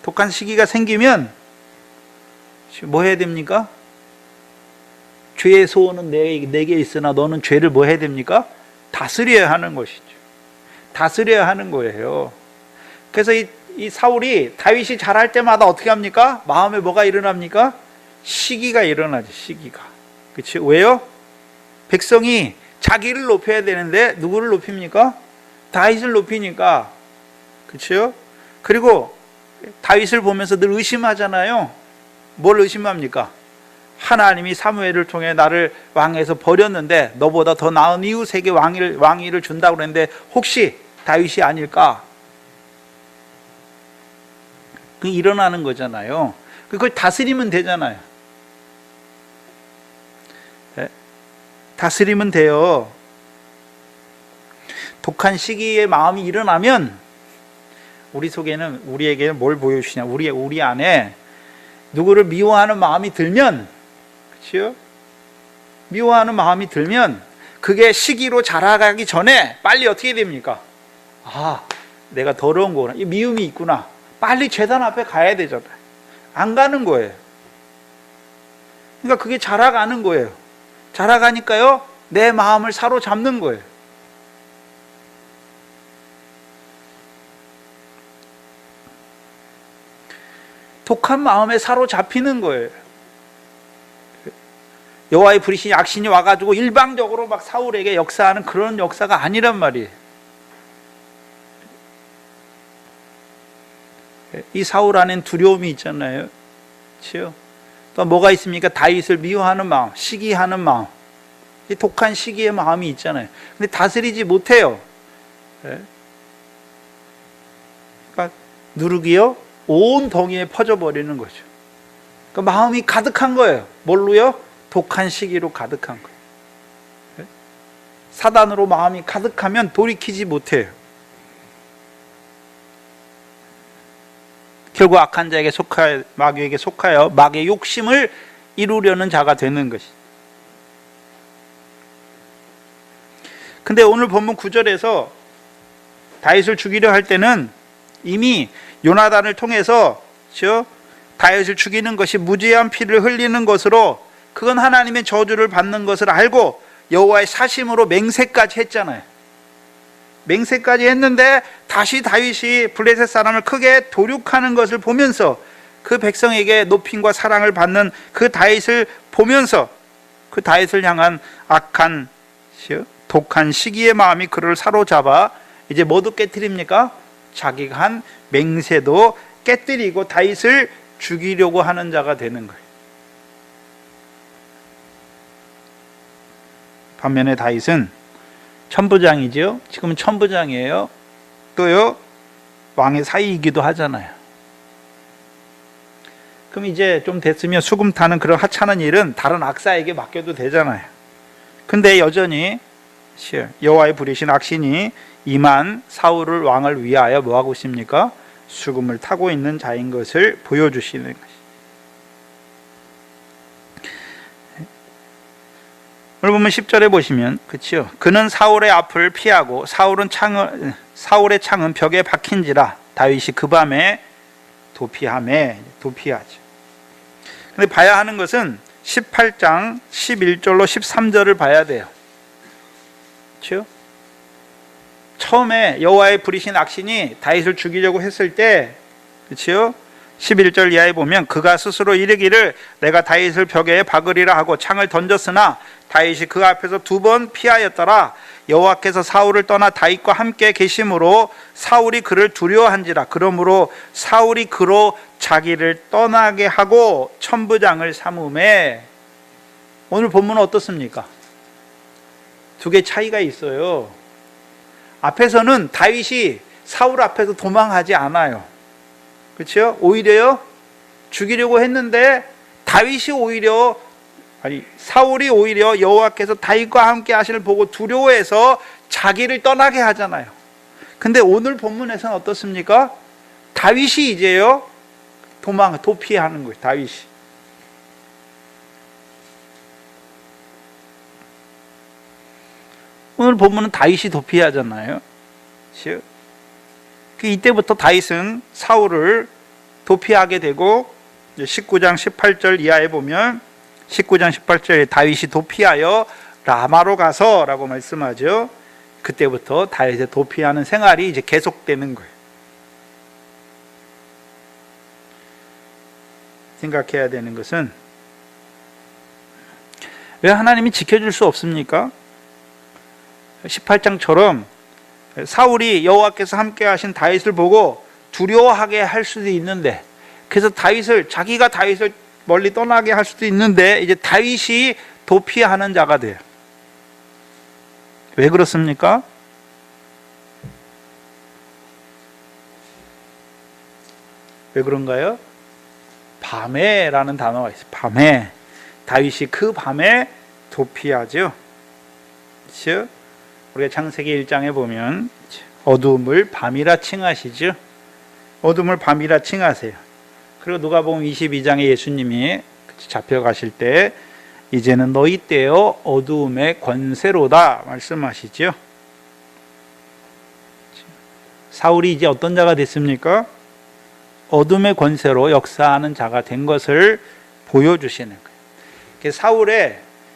독한 시기가 생기면 뭐 해야 됩니까? 죄의 소원은 내게 있으나 너는 죄를 뭐 해야 됩니까? 다스려야 하는 것이죠. 다스려야 하는 거예요. 그래서 이 사울이 다윗이 잘할 때마다 어떻게 합니까? 마음에 뭐가 일어납니까? 시기가 일어나죠. 시기가. 그렇지? 왜요? 백성이 자기를 높여야 되는데 누구를 높입니까? 다윗을 높이니까. 그렇죠? 그리고 다윗을 보면서 늘 의심하잖아요. 뭘 의심합니까? 하나님이 사무엘을 통해 나를 왕에서 버렸는데 너보다 더 나은 이웃에게 왕위를 준다고 그랬는데 혹시 다윗이 아닐까? 그 일어나는 거잖아요. 그걸 다스리면 되잖아요. 네? 다스리면 돼요. 독한 시기의 마음이 일어나면 우리에게는 뭘 보여주시냐? 우리 안에 누구를 미워하는 마음이 들면, 그렇죠? 미워하는 마음이 들면 그게 시기로 자라가기 전에 빨리 어떻게 됩니까? 아, 내가 더러운 거구나. 이 미움이 있구나. 빨리 제단 앞에 가야 되잖아요. 안 가는 거예요. 그러니까 그게 자라가는 거예요. 자라가니까요, 내 마음을 사로잡는 거예요. 독한 마음에 사로잡히는 거예요. 여호와의 부리신 악신이 와가지고 일방적으로 막 사울에게 역사하는 그런 역사가 아니란 말이에요. 이 사울 안엔 두려움이 있잖아요. 그렇죠? 또 뭐가 있습니까? 다윗을 미워하는 마음, 시기하는 마음, 이 독한 시기의 마음이 있잖아요. 근데 다스리지 못해요. 그러니까 누르기요, 온 덩이에 퍼져버리는 거죠. 그러니까 마음이 가득한 거예요. 뭘로요? 독한 시기로 가득한 거예요. 사단으로 마음이 가득하면 돌이키지 못해요. 결국 악한 자에게 마귀에게 속하여 마귀의 욕심을 이루려는 자가 되는 것이. 근데 오늘 본문 9절에서 다윗을 죽이려 할 때는 이미 요나단을 통해서 다윗을 죽이는 것이 무죄한 피를 흘리는 것으로, 그건 하나님의 저주를 받는 것을 알고 여호와의 사심으로 맹세까지 했잖아요. 맹세까지 했는데 다시 다윗이 블레셋 사람을 크게 도륙하는 것을 보면서 그 백성에게 높임과 사랑을 받는 그 다윗을 보면서 그 다윗을 향한 악한 독한 시기의 마음이 그를 사로잡아 이제 뭐도 깨뜨립니까? 자기가 한 맹세도 깨뜨리고 다윗을 죽이려고 하는 자가 되는 거예요. 반면에 다윗은 천부장이죠. 지금은 천부장이에요. 또요, 왕의 사위이기도 하잖아요. 그럼 이제 좀 됐으면 수금 타는 그런 하찮은 일은 다른 악사에게 맡겨도 되잖아요. 근데 여전히 여호와의 부리신 악신이 임한 사울을 왕을 위하여 뭐하고 있습니까? 수금을 타고 있는 자인 것을 보여주시는 것이죠. 오늘 보면 10절에 보시면, 그렇죠? 그는 사울의 앞을 피하고 사울의 창은 벽에 박힌지라 다윗이 그 밤에 도피하죠. 근데 봐야 하는 것은 18장 11절로 13절을 봐야 돼요. 그렇죠? 처음에 여호와의 부리신 악신이 다윗을 죽이려고 했을 때, 그렇죠? 11절 이하에 보면 그가 스스로 이르기를 내가 다윗을 벽에 박으리라 하고 창을 던졌으나 다윗이 그 앞에서 2번 피하였더라. 여호와께서 사울을 떠나 다윗과 함께 계심으로 사울이 그를 두려워한지라. 그러므로 사울이 그로 자기를 떠나게 하고 천부장을 삼음에. 오늘 본문은 어떻습니까? 두 개 차이가 있어요. 앞에서는 다윗이 사울 앞에서 도망하지 않아요. 그렇죠? 오히려요, 죽이려고 했는데 사울이 오히려 여호와께서 다윗과 함께 하시를 보고 두려워해서 자기를 떠나게 하잖아요. 근데 오늘 본문에서는 어떻습니까? 다윗이 이제요, 도피하는 거예요. 다윗이. 오늘 본문은 다윗이 도피하잖아요. 그렇죠? 이때부터 다윗은 사울을 도피하게 되고, 19장 18절 이하에 보면 19장 18절에 다윗이 도피하여 라마로 가서 라고 말씀하죠. 그때부터 다윗의 도피하는 생활이 이제 계속되는 거예요. 생각해야 되는 것은 왜 하나님이 지켜줄 수 없습니까? 18장처럼 사울이 여호와께서 함께 하신 다윗을 보고 두려워하게 할 수도 있는데, 그래서 자기가 다윗을 멀리 떠나게 할 수도 있는데, 이제 다윗이 도피하는 자가 돼요. 왜 그렇습니까? 왜 그런가요? 밤에라는 단어가 있어요. 밤에. 다윗이 그 밤에 도피하죠. 그렇죠? 우리가 창세기 1장에 보면 어두움을 밤이라 칭하시죠. 어둠을 밤이라 칭하세요. 그리고 누가복음 22장에 예수님이 잡혀가실 때 이제는 너희 때요 어두움의 권세로다 말씀하시죠. 사울이 이제 어떤 자가 됐습니까? 어둠의 권세로 역사하는 자가 된 것을 보여주시는 거예요.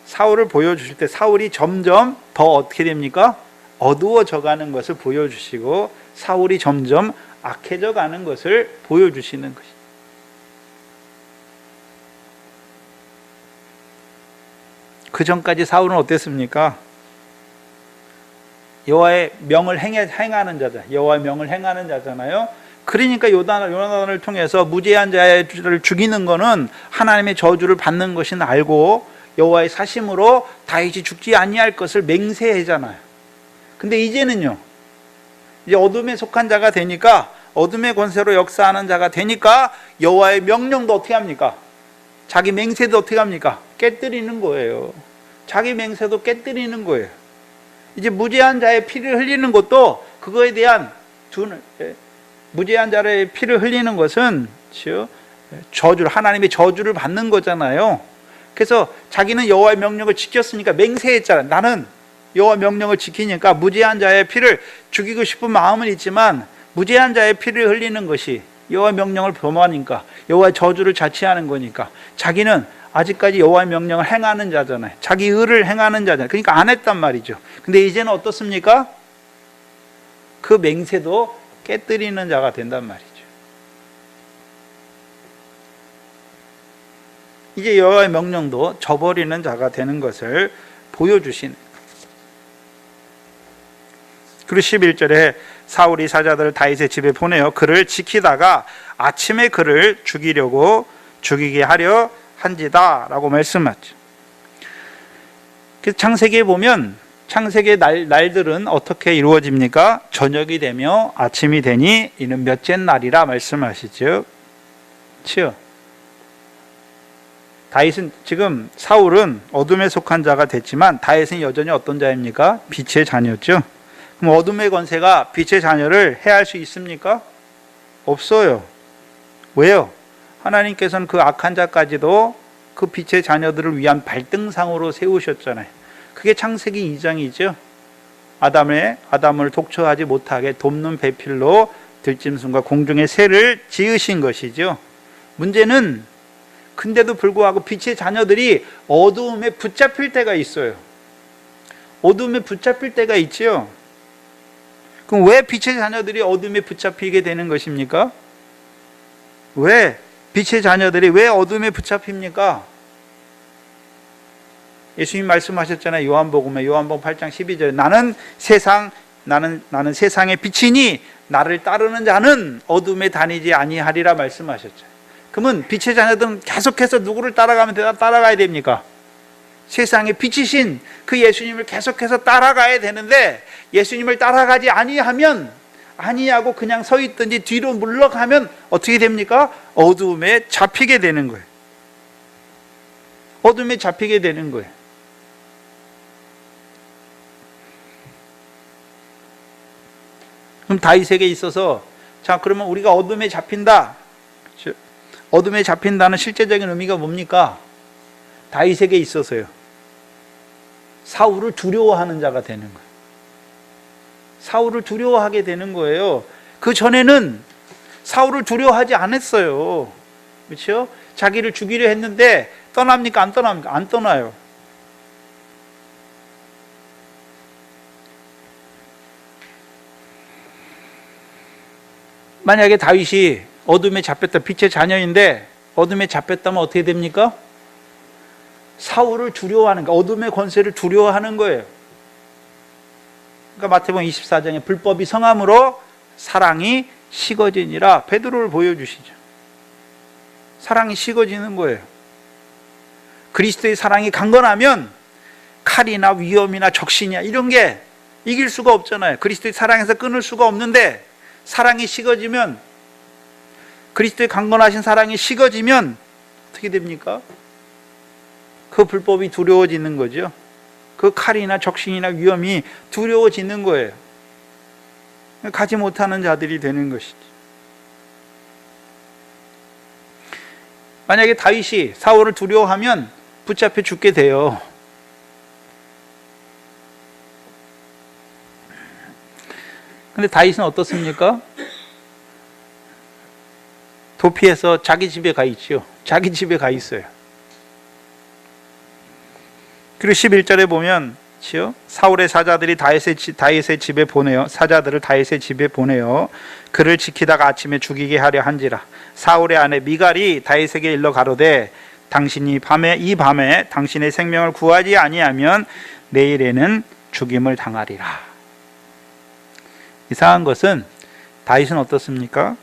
사울을 보여주실 때 사울이 점점 더 어떻게 됩니까? 어두워져 가는 것을 보여주시고 사울이 점점 악해져 가는 것을 보여주시는 것이죠. 그 전까지 사울은 어땠습니까? 여호와의 명을 행하는 자다. 여호와의 명을 행하는 자잖아요. 그러니까 요나단을 통해서 무죄한 자를 죽이는 것은 하나님의 저주를 받는 것인 알고 여호와의 사심으로 다윗이 죽지 아니할 것을 맹세하잖아요. 근데 이제는요, 이제 어둠에 속한 자가 되니까, 어둠의 권세로 역사하는 자가 되니까 여호와의 명령도 어떻게 합니까? 자기 맹세도 어떻게 합니까? 깨뜨리는 거예요. 자기 맹세도 깨뜨리는 거예요. 이제 무죄한 자의 피를 흘리는 것도 그거에 대한 무죄한 자의 피를 흘리는 것은 하나님의 저주를 받는 거잖아요. 그래서 자기는 여호와의 명령을 지켰으니까 맹세했잖아요. 나는 여호와 명령을 지키니까 무죄한 자의 피를 죽이고 싶은 마음은 있지만 무죄한 자의 피를 흘리는 것이 여호와 명령을 범하니까 여호와의 저주를 자취하는 거니까 자기는 아직까지 여호와의 명령을 행하는 자잖아요. 자기 의를 행하는 자잖아요. 그러니까 안 했단 말이죠. 근데 이제는 어떻습니까? 그 맹세도 깨뜨리는 자가 된단 말이죠. 이제 여호와의 명령도 저버리는 자가 되는 것을 보여주시는. 그리고 11절에 사울이 사자들을 다윗의 집에 보내어 그를 지키다가 아침에 그를 죽이게 하려 한지다 라고 말씀하죠. 그래서 창세기에 보면 창세기의 날들은 어떻게 이루어집니까? 저녁이 되며 아침이 되니 이는 몇째 날이라 말씀하시죠. 그렇죠? 다윗은 지금 사울은 어둠에 속한 자가 됐지만 다윗은 여전히 어떤 자입니까? 빛의 자녀죠. 그럼 어둠의 권세가 빛의 자녀를 해할 수 있습니까? 없어요. 왜요? 하나님께서는 그 악한 자까지도 그 빛의 자녀들을 위한 발등상으로 세우셨잖아요. 그게 창세기 2장이죠. 아담을 독초하지 못하게 돕는 배필로 들짐승과 공중의 새를 지으신 것이죠. 문제는 근데도 불구하고 빛의 자녀들이 어두움에 붙잡힐 때가 있어요. 어두움에 붙잡힐 때가 있죠. 그럼 왜 빛의 자녀들이 어둠에 붙잡히게 되는 것입니까? 왜 빛의 자녀들이 왜 어둠에 붙잡힙니까? 예수님 말씀하셨잖아요. 요한복음에 요한복음 8장 12절에 나는 세상의 빛이니 나를 따르는 자는 어둠에 다니지 아니하리라 말씀하셨잖아요. 그러면 빛의 자녀들은 계속해서 누구를 따라가야 됩니까? 세상의 빛이신 그 예수님을 계속해서 따라가야 되는데 예수님을 따라가지 아니하고 그냥 서 있든지 뒤로 물러가면 어떻게 됩니까? 어두움에 잡히게 되는 거예요. 어둠에 잡히게 되는 거예요. 그럼 다윗에게 있어서 그러면 우리가 어둠에 잡힌다. 어둠에 잡힌다는 실제적인 의미가 뭡니까? 다윗에게 있어서요. 사울을 두려워하는 자가 되는 거예요. 사울을 두려워하게 되는 거예요. 그 전에는 사울을 두려워하지 않았어요. 그렇죠? 자기를 죽이려 했는데 떠납니까? 안 떠납니까? 안 떠나요. 만약에 다윗이 어둠에 잡혔다, 빛의 자녀인데 어둠에 잡혔다면 어떻게 됩니까? 사울을 두려워하는 거예요. 어둠의 권세를 두려워하는 거예요. 그러니까 마태복음 24장에 불법이 성함으로 사랑이 식어지니라, 베드로를 보여주시죠. 사랑이 식어지는 거예요. 그리스도의 사랑이 강건하면 칼이나 위험이나 적신이야 이런 게 이길 수가 없잖아요. 그리스도의 사랑에서 끊을 수가 없는데, 사랑이 식어지면, 그리스도의 강건하신 사랑이 식어지면 어떻게 됩니까? 그 불법이 두려워지는 거죠. 그 칼이나 적신이나 위험이 두려워지는 거예요. 가지 못하는 자들이 되는 것이죠. 만약에 다윗이 사울을 두려워하면 붙잡혀 죽게 돼요. 근데 다윗은 어떻습니까? 도피해서 자기 집에 가 있죠. 자기 집에 가 있어요. 그리고 11절에 보면 사울의 사자들이 다윗의 집에 보내요. 사자들을 다윗의 집에 보내요. 그를 지키다가 아침에 죽이게 하려 한지라. 사울의 아내 미갈이 다윗에게 일러 가로되 당신이 이 밤에 당신의 생명을 구하지 아니하면 내일에는 죽임을 당하리라. 이상한 것은 다윗은 어떻습니까?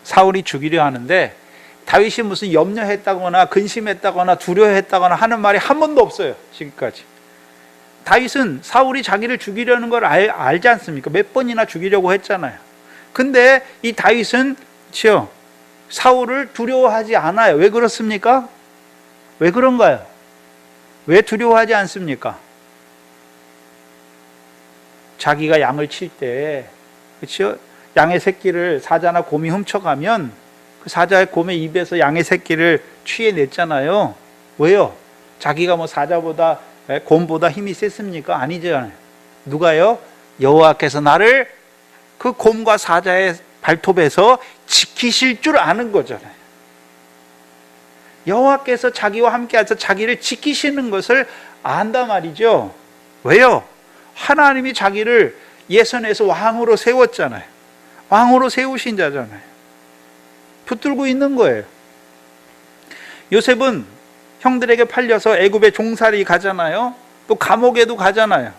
사울이 죽이려 하는데 다윗이 무슨 염려했다거나 근심했다거나 두려워했다거나 하는 말이 한 번도 없어요. 지금까지. 다윗은 사울이 자기를 죽이려는 걸 알지 않습니까? 몇 번이나 죽이려고 했잖아요. 근데 이 다윗은 사울을 두려워하지 않아요. 왜 그렇습니까? 왜 그런가요? 왜 두려워하지 않습니까? 자기가 양을 칠 때, 그렇죠? 양의 새끼를 사자나 곰이 훔쳐가면 그 사자의 곰의 입에서 양의 새끼를 취해냈잖아요. 왜요? 자기가 뭐 사자보다 곰보다 힘이 셌습니까? 아니잖아요. 누가요? 여호와께서 나를 그 곰과 사자의 발톱에서 지키실 줄 아는 거잖아요. 여호와께서 자기와 함께하셔서 자기를 지키시는 것을 안단 말이죠. 왜요? 하나님이 자기를 예선에서 왕으로 세웠잖아요. 왕으로 세우신 자잖아요. 붙들고 있는 거예요. 요셉은 형들에게 팔려서 애굽에 종살이 가잖아요. 또 감옥에도 가잖아요.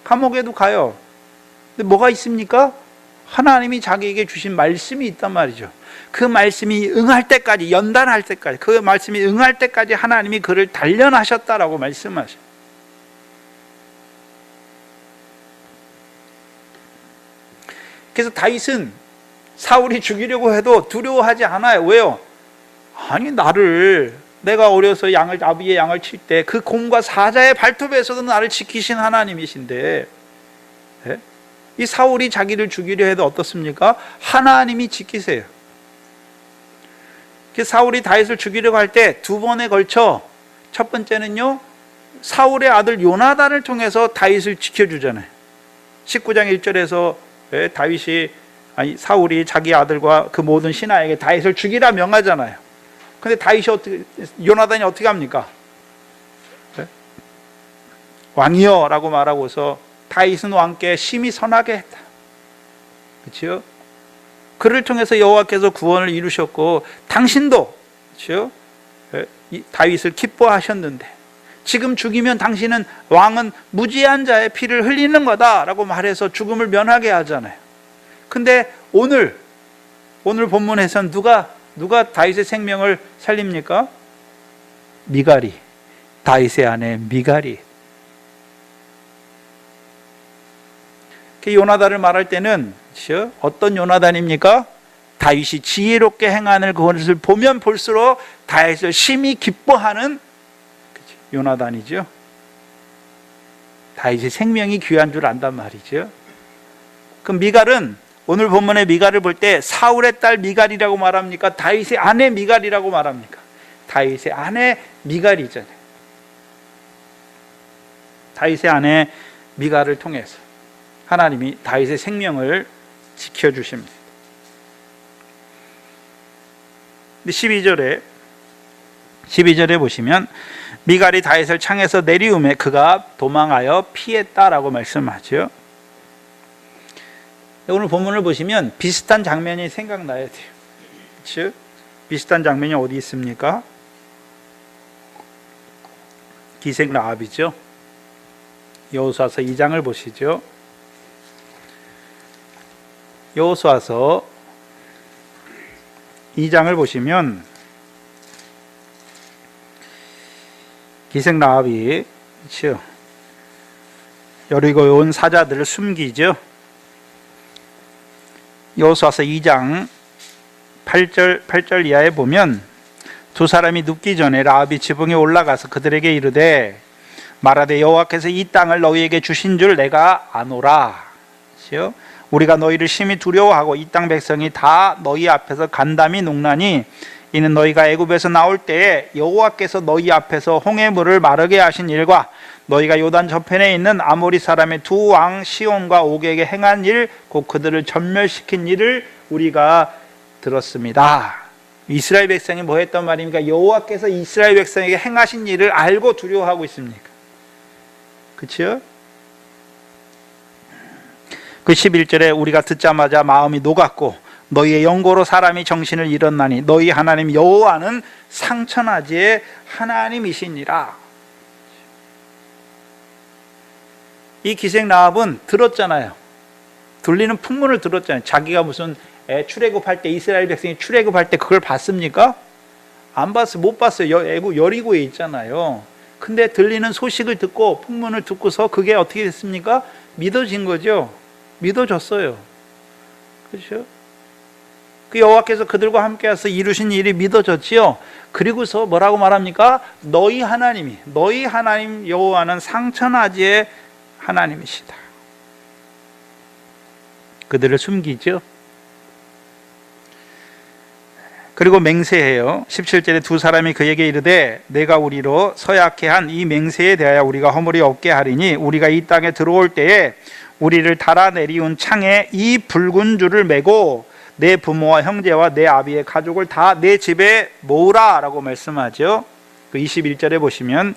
감옥에도 가요. 근데 뭐가 있습니까? 하나님이 자기에게 주신 말씀이 있단 말이죠. 그 말씀이 응할 때까지, 연단할 때까지, 그 말씀이 응할 때까지 하나님이 그를 단련하셨다라고 말씀하셔요. 그래서 다윗은 사울이 죽이려고 해도 두려워하지 않아요. 왜요? 아니, 내가 어려서 아비의 양을 칠 때 그 곰과 사자의 발톱에서도 나를 지키신 하나님이신데, 이 사울이 자기를 죽이려 해도 어떻습니까? 하나님이 지키세요. 사울이 다윗을 죽이려고 할 때 두 번에 걸쳐, 첫 번째는요, 사울의 아들 요나단을 통해서 다윗을 지켜주잖아요. 19장 1절에서 사울이 자기 아들과 그 모든 신하에게 다윗을 죽이라 명하잖아요. 근데 요나단이 어떻게 합니까? 왕이여 라고 말하고서 다윗은 왕께 심히 선하게 했다. 그렇죠? 그를 통해서 여호와께서 구원을 이루셨고, 당신도 그렇죠? 다윗을 기뻐하셨는데, 지금 죽이면 당신은 왕은 무지한 자의 피를 흘리는 거다라고 말해서 죽음을 면하게 하잖아요. 근데 오늘 본문에서는 누가 다윗의 생명을 살립니까? 미갈이, 다윗의 아내 미갈이. 요나단을 말할 때는 어떤 요나단입니까? 다윗이 지혜롭게 행하는 그것을 보면 볼수록 다윗을 심히 기뻐하는 요나단이죠. 다윗의 생명이 귀한 줄 안단 말이죠. 그럼 미갈은, 오늘 본문의 미갈을 볼 때 사울의 딸 미갈이라고 말합니까? 다윗의 아내 미갈이라고 말합니까? 다윗의 아내 미갈이잖아요. 다윗의 아내 미갈을 통해서 하나님이 다윗의 생명을 지켜주십니다. 12절에 12절에 보시면 미갈이 다윗을 창에서 내리우매 그가 도망하여 피했다라고 말씀하죠. 오늘 본문을 보시면 비슷한 장면이 생각나야 돼요. 즉 비슷한 장면이 어디 있습니까? 기생 라합이죠. 여호수아서 2장을 보시죠. 여호수아서 2장을 보시면 기생 라합이 그렇죠. 여리고에 온 사자들을 숨기죠. 여호수아서 2장 8절 이하에 보면 두 사람이 눕기 전에 라합이 지붕에 올라가서 그들에게 이르되 말하되 여호와께서 이 땅을 너희에게 주신 줄 내가 아노라. 그렇죠? 우리가 너희를 심히 두려워하고 이 땅 백성이 다 너희 앞에서 간담이 녹나니 이는 너희가 애굽에서 나올 때에 여호와께서 너희 앞에서 홍해물을 마르게 하신 일과 너희가 요단 저편에 있는 아모리 사람의 두 왕 시온과 옥에게 행한 일 곧 그들을 전멸시킨 일을 우리가 들었습니다. 이스라엘 백성이 뭐 했단 말입니까? 여호와께서 이스라엘 백성에게 행하신 일을 알고 두려워하고 있습니까? 그렇죠? 그 11절에 우리가 듣자마자 마음이 녹았고 너희의 영고로 사람이 정신을 잃었나니 너희 하나님 여호와는 상천하지의 하나님이시니라. 이 기생 라합은 들었잖아요. 들리는 풍문을 들었잖아요. 자기가 무슨 출애굽할 때 이스라엘 백성이 출애굽할 때 그걸 봤습니까? 안 봤어요. 못 봤어요. 애굽 여리고에 있잖아요. 근데 들리는 소식을 듣고 풍문을 듣고서 그게 어떻게 됐습니까? 믿어진 거죠. 믿어졌어요. 그렇죠? 그 여호와께서 그들과 함께 와서 이루신 일이 믿어졌지요. 그리고서 뭐라고 말합니까? 너희 하나님 여호와는 상천하지의 하나님이시다. 그들을 숨기죠. 그리고 맹세해요. 17절에 두 사람이 그에게 이르되 내가 우리로 서약해 한 이 맹세에 대하여 우리가 허물이 없게 하리니 우리가 이 땅에 들어올 때에 우리를 달아 내리운 창에 이 붉은 줄을 메고 내 부모와 형제와 내 아비의 가족을 다 내 집에 모으라 라고 말씀하죠. 그 21절에 보시면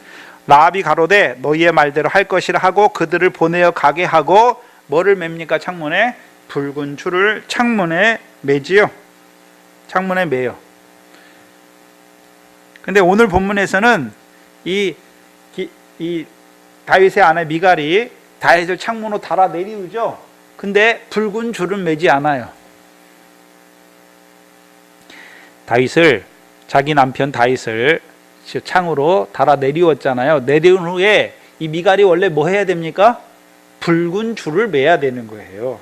라합이 가로되 너희의 말대로 할 것이라 하고 그들을 보내어 가게 하고 뭐를 맵니까? 창문에 붉은 줄을 창문에 매지요. 창문에 매요. 근데 오늘 본문에서는 이 다윗의 아내 미갈이 다윗을 창문으로 달아 내리우죠. 근데 붉은 줄은 매지 않아요. 자기 남편 다윗을 창으로 달아 내리웠잖아요. 내리운 후에 이 미갈이 원래 뭐 해야 됩니까? 붉은 줄을 매야 되는 거예요.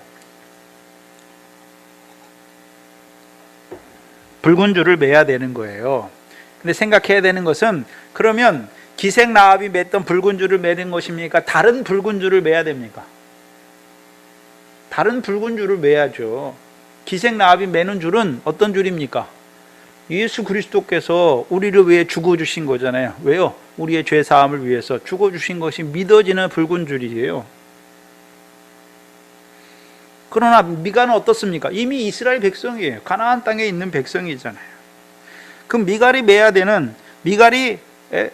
붉은 줄을 매야 되는 거예요. 근데 생각해야 되는 것은 그러면 기생 라합이 맸던 붉은 줄을 매는 것입니까? 다른 붉은 줄을 매야 됩니까? 다른 붉은 줄을 매야죠. 기생 라합이 매는 줄은 어떤 줄입니까? 예수 그리스도께서 우리를 위해 죽어주신 거잖아요. 왜요? 우리의 죄 사함을 위해서 죽어주신 것이 믿어지는 붉은 줄이에요. 그러나 미갈은 어떻습니까? 이미 이스라엘 백성이에요. 가나안 땅에 있는 백성이잖아요. 그럼 미갈이 매야 되는, 미갈이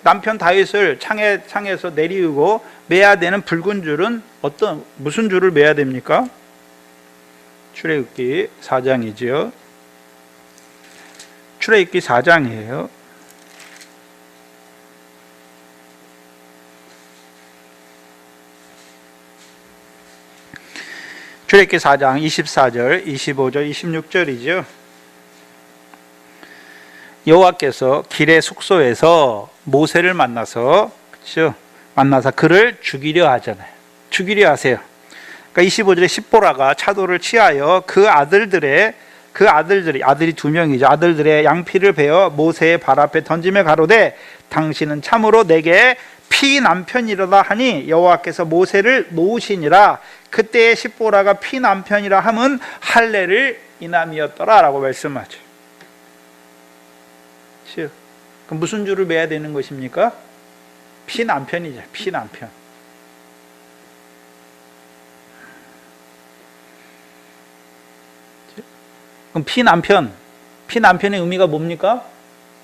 남편 다윗을 창에서 내리우고 매야 되는 붉은 줄은 무슨 줄을 매야 됩니까? 출애굽기 4장이죠. 출애굽기 4장이에요. 출애굽기 4장 24절, 25절, 26절이죠. 여호와께서 길의 숙소에서 모세를 만나서 그를 죽이려 하잖아요. 죽이려 하세요. 그러니까 25절에 십보라가 차도를 취하여 아들이 두 명이죠. 아들들의 양피를 베어 모세의 발 앞에 던지며 가로되 당신은 참으로 내게 피 남편이로다 하니 여호와께서 모세를 놓으시니라. 그때의 십보라가 피 남편이라 함은 할례를 인함이었더라 라고 말씀하죠. 그럼 무슨 줄을 매야 되는 것입니까? 피 남편이죠. 피 남편. 그럼 피 남편의 의미가 뭡니까?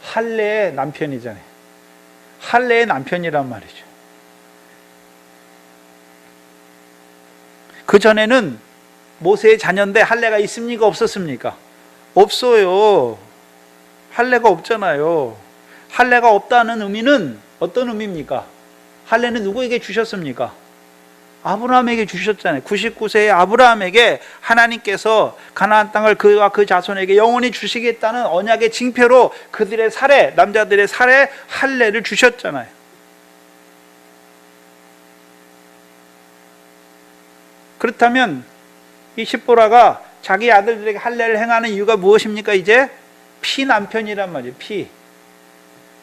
할례의 남편이잖아요. 할례의 남편이란 말이죠. 그 전에는 모세의 자녀인데 할례가 있습니까? 없었습니까? 없어요. 할례가 없잖아요. 할례가 없다는 의미는 어떤 의미입니까? 할례는 누구에게 주셨습니까? 아브라함에게 주셨잖아요. 99세의 아브라함에게 하나님께서 가나안 땅을 그와 그 자손에게 영원히 주시겠다는 언약의 징표로 그들의 살에, 남자들의 살에 할례를 주셨잖아요. 그렇다면 이 십보라가 자기 아들들에게 할례를 행하는 이유가 무엇입니까? 이제 피남편이란 말이에요. 피.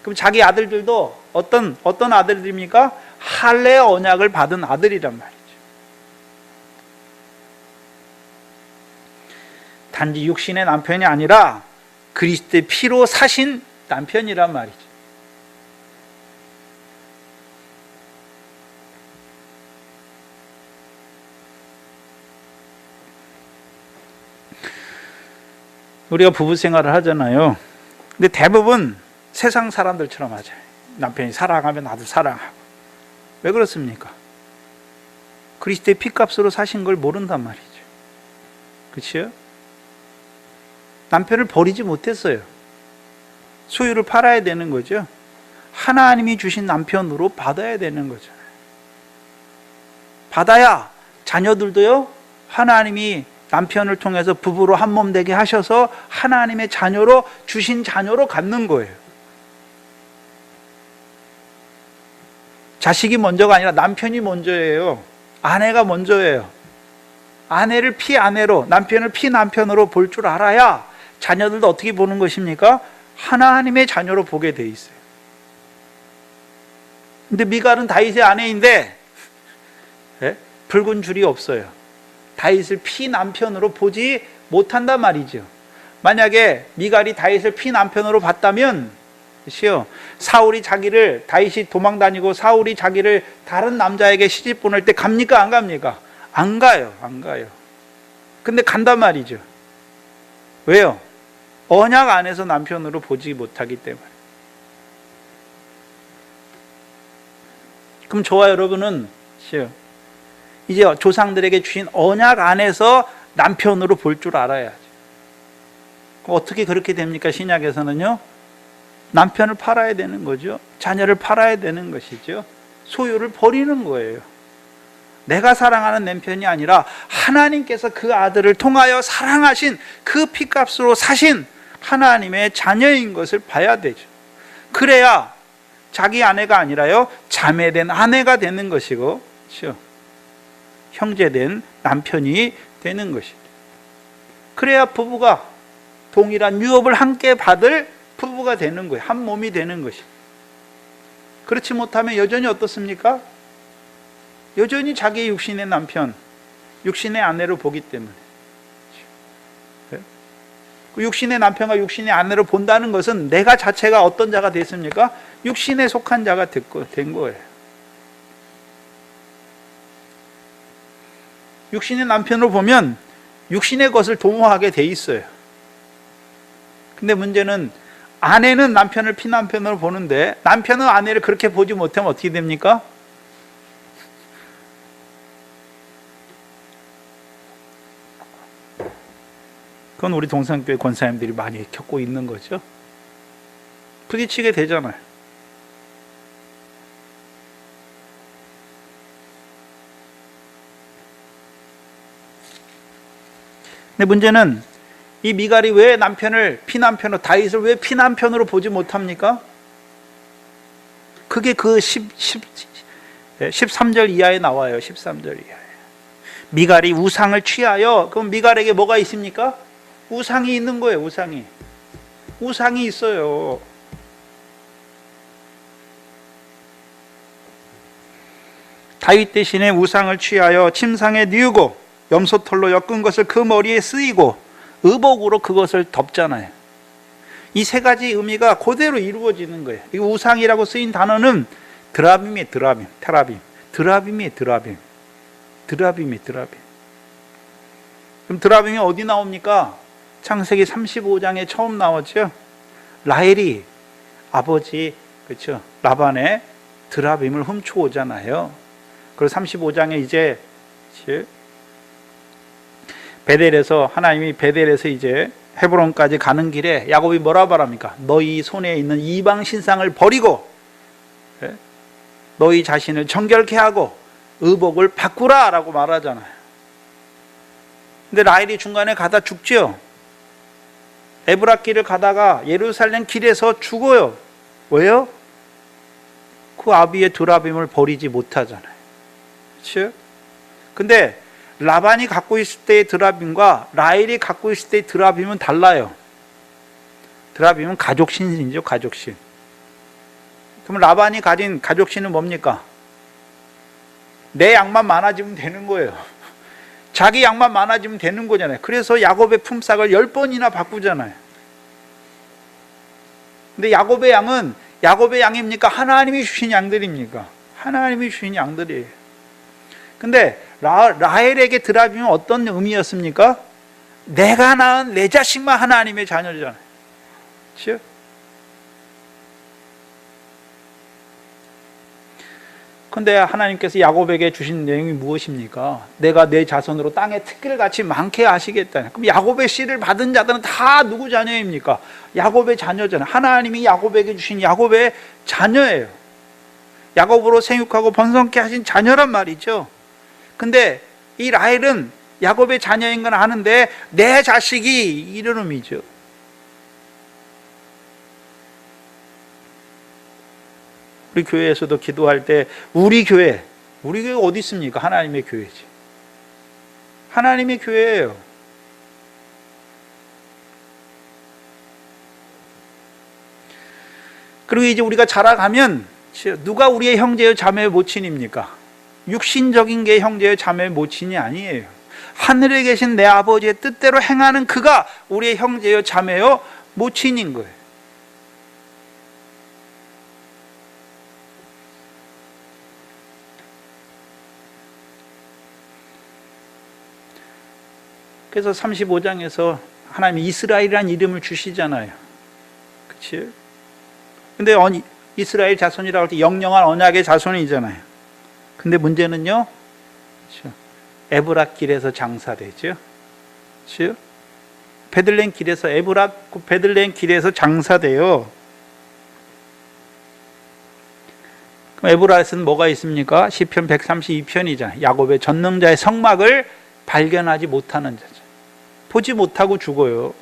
그럼 자기 아들들도 어떤 아들들입니까? 할례의 언약을 받은 아들이란 말이죠. 단지 육신의 남편이 아니라 그리스도의 피로 사신 남편이란 말이죠. 우리가 부부 생활을 하잖아요. 근데 대부분 세상 사람들처럼 하죠. 남편이 사랑하면 나도 사랑하고. 왜 그렇습니까? 그리스도의 피값으로 사신 걸 모른단 말이죠. 그렇죠? 남편을 버리지 못했어요. 소유를 팔아야 되는 거죠. 하나님이 주신 남편으로 받아야 되는 거죠. 받아야 자녀들도요, 하나님이 남편을 통해서 부부로 한 몸 되게 하셔서 하나님의 자녀로, 주신 자녀로 갖는 거예요. 자식이 먼저가 아니라 남편이 먼저예요. 아내가 먼저예요. 아내를 피아내로, 남편을 피남편으로 볼 줄 알아야 자녀들도 어떻게 보는 것입니까? 하나님의 자녀로 보게 돼 있어요. 근데 미갈은 다윗의 아내인데 붉은 줄이 없어요. 다윗을 피남편으로 보지 못한단 말이죠. 만약에 미갈이 다윗을 피남편으로 봤다면, 사울이 자기를, 다윗이 도망다니고 사울이 자기를 다른 남자에게 시집 보낼 때 갑니까? 안 갑니까? 안 가요. 안 가요. 근데 간단 말이죠. 왜요? 언약 안에서 남편으로 보지 못하기 때문에. 그럼 저와 여러분은 이제 조상들에게 주신 언약 안에서 남편으로 볼 줄 알아야죠. 어떻게 그렇게 됩니까? 신약에서는요, 남편을 팔아야 되는 거죠. 자녀를 팔아야 되는 것이죠. 소유를 버리는 거예요. 내가 사랑하는 남편이 아니라 하나님께서 그 아들을 통하여 사랑하신, 그 피값으로 사신 하나님의 자녀인 것을 봐야 되죠. 그래야 자기 아내가 아니라요, 자매된 아내가 되는 것이고, 그렇죠? 형제된 남편이 되는 것이죠. 그래야 부부가 동일한 유업을 함께 받을 부부가 되는 거예요. 한 몸이 되는 것이죠. 그렇지 못하면 여전히 어떻습니까? 여전히 자기의 육신의 남편, 육신의 아내로 보기 때문에. 그 육신의 남편과 육신의 아내로 본다는 것은 내가 자체가 어떤 자가 됐습니까? 육신에 속한 자가 된 거예요. 육신의 남편으로 보면 육신의 것을 도모하게 돼 있어요. 근데 문제는 아내는 남편을 피남편으로 보는데 남편은 아내를 그렇게 보지 못하면 어떻게 됩니까? 그건 우리 동산교회 권사님들이 많이 겪고 있는 거죠. 부딪히게 되잖아요. 근데 문제는 이 미갈이 왜 남편을 피남편으로, 다윗을 왜 피남편으로 보지 못합니까? 그게 그 13절 이하에 나와요. 13절 이하에. 미갈이 우상을 취하여, 그럼 미갈에게 뭐가 있습니까? 우상이 있는 거예요. 우상이 있어요. 다윗 대신에 우상을 취하여 침상에 뉘우고 염소털로 엮은 것을 그 머리에 쓰이고 의복으로 그것을 덮잖아요. 이 세 가지 의미가 그대로 이루어지는 거예요. 이 우상이라고 쓰인 단어는 드라빔이에요. 드라빔이에요. 그럼 드라빔이 어디 나옵니까? 창세기 35장에 처음 나왔죠. 라헬이 아버지, 그렇죠? 라반의 드라빔을 훔쳐오잖아요. 그리고 35장에 이제 베델에서, 하나님이 베델에서 이제 헤브론까지 가는 길에 야곱이 뭐라 말합니까? 너희 손에 있는 이방 신상을 버리고 너희 자신을 정결케 하고 의복을 바꾸라 라고 말하잖아요. 근데 라헬이 중간에 가다 죽죠. 에브라 길을 가다가 예루살렘 길에서 죽어요. 왜요? 그 아비의 드라빔을 버리지 못하잖아요. 그렇죠? 근데 라반이 갖고 있을 때의 드라빔과 라헬이 갖고 있을 때의 드라빔은 달라요. 드라빔은 가족신이죠, 가족신. 그럼 라반이 가진 가족신은 뭡니까? 내 양만 많아지면 되는 거예요. 자기 양만 많아지면 되는 거잖아요. 그래서 야곱의 품삯을 10번이나 바꾸잖아요. 근데 야곱의 양은 야곱의 양입니까? 하나님이 주신 양들입니까? 하나님이 주신 양들이에요. 근데 라헬에게 드라빔은 어떤 의미였습니까? 내가 낳은 내 자식만 하나님의 자녀잖아요. 그렇죠? 근데 하나님께서 야곱에게 주신 내용이 무엇입니까? 내가 내 자손으로 땅에 특기를 같이 많게 하시겠다. 그럼 야곱의 씨를 받은 자들은 다 누구 자녀입니까? 야곱의 자녀잖아요. 하나님이 야곱에게 주신 야곱의 자녀예요. 야곱으로 생육하고 번성케 하신 자녀란 말이죠. 근데 이 라헬은 야곱의 자녀인 건 아는데 내 자식이 이런 의미죠. 우리 교회에서도 기도할 때 우리 교회 어디 있습니까? 하나님의 교회지. 하나님의 교회예요. 그리고 이제 우리가 자라가면 누가 우리의 형제요 자매의 모친입니까? 육신적인 게 형제요 자매의 모친이 아니에요. 하늘에 계신 내 아버지의 뜻대로 행하는 그가 우리의 형제요 자매요 모친인 거예요. 그래서 35장에서 하나님이 이스라엘이라는 이름을 주시잖아요. 그치? 근데 이스라엘 자손이라고 할 때 영영한 언약의 자손이잖아요. 근데 문제는요, 그쵸? 에브라 길에서 장사되죠. 그쵸? 베들레헴 길에서 베들레헴 길에서 장사돼요. 그럼 에브라에서는 뭐가 있습니까? 시편 132편이잖아요. 야곱의 전능자의 성막을 발견하지 못하는 자죠. 보지 못하고 죽어요.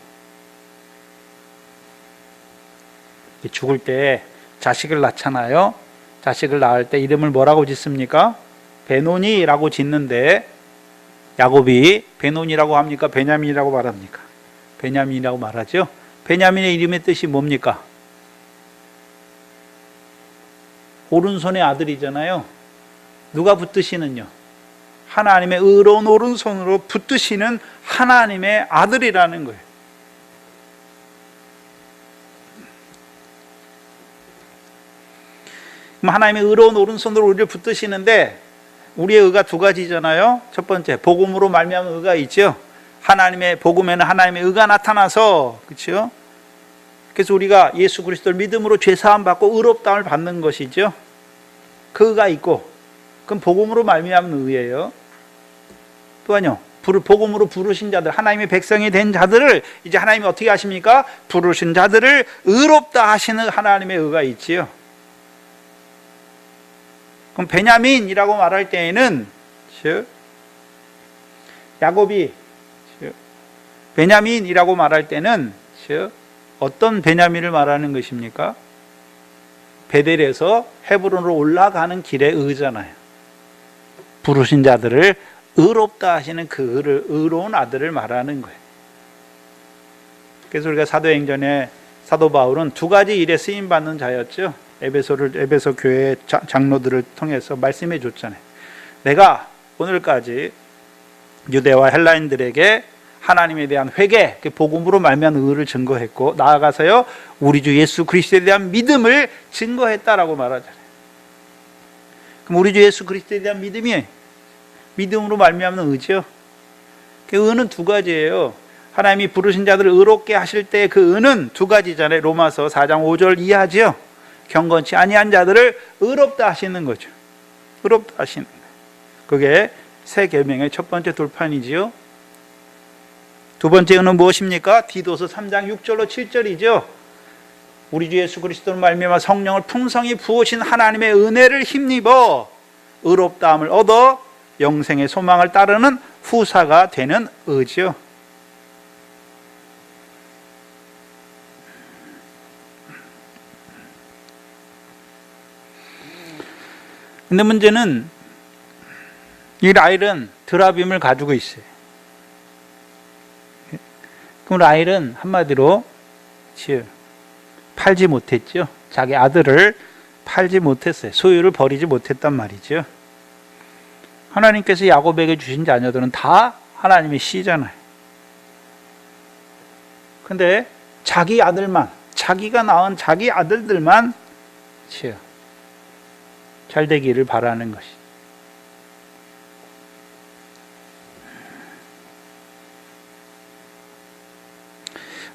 죽을 때 자식을 낳잖아요. 자식을 낳을 때 이름을 뭐라고 짓습니까? 베노니라고 짓는데 야곱이 베노니라고 합니까? 베냐민이라고 말합니까? 베냐민이라고 말하죠. 베냐민의 이름의 뜻이 뭡니까? 오른손의 아들이잖아요. 누가 붙드시는요? 하나님의 의로운 오른손으로 붙드시는 하나님의 아들이라는 거예요. 하나님의 의로운 오른손으로 우리를 붙드시는데 우리의 의가 두 가지잖아요. 첫 번째, 복음으로 말미암은 의가 있죠. 하나님의 복음에는 하나님의 의가 나타나서, 그렇죠? 그래서 우리가 예수 그리스도를 믿음으로 죄 사함 받고 의롭다함을 받는 것이죠. 그 의가 있고, 그건 복음으로 말미암은 의예요. 또한요, 복음으로 부르신 자들, 하나님의 백성이 된 자들을 이제 하나님이 어떻게 하십니까? 부르신 자들을 의롭다 하시는 하나님의 의가 있지요. 그럼 베냐민이라고 말할 때에는 야곱이 베냐민이라고 말할 때는 어떤 베냐민을 말하는 것입니까? 베델에서 헤브론으로 올라가는 길의 의잖아요. 부르신 자들을 의롭다 하시는 그 의로운 아들을 말하는 거예요. 그래서 우리가 사도행전에 사도 바울은 두 가지 일에 쓰임 받는 자였죠. 에베소 교회 장로들을 통해서 말씀해 줬잖아요. 내가 오늘까지 유대와 헬라인들에게 하나님에 대한 회개, 복음으로 말미암은 의를 증거했고, 나아가서요 우리 주 예수 그리스도에 대한 믿음을 증거했다라고 말하잖아요. 그럼 우리 주 예수 그리스도에 대한 믿음이 믿음으로 말미암는 의죠. 그 의는 두 가지예요. 하나님이 부르신 자들을 의롭게 하실 때 그 의는 두 가지잖아요. 로마서 4장 5절 이하죠. 경건치 아니한 자들을 의롭다 하시는 거죠. 의롭다 하시는 거예요. 그게 새 계명의 첫 번째 돌판이지요. 두 번째 의는 무엇입니까? 디도서 3장 6절로 7절이죠. 우리 주 예수 그리스도를 말미암아 성령을 풍성히 부으신 하나님의 은혜를 힘입어 의롭다함을 얻어 영생의 소망을 따르는 후사가 되는 의지요. 근데 문제는 이 라헬은 드라빔을 가지고 있어요. 그럼 라헬은 한마디로 팔지 못했죠. 자기 아들을 팔지 못했어요. 소유를 버리지 못했단 말이죠. 하나님께서 야곱에게 주신 자녀들은 다 하나님의 씨잖아요. 근데 자기 아들만, 자기가 낳은 자기 아들들만 잘 되기를 바라는 것이.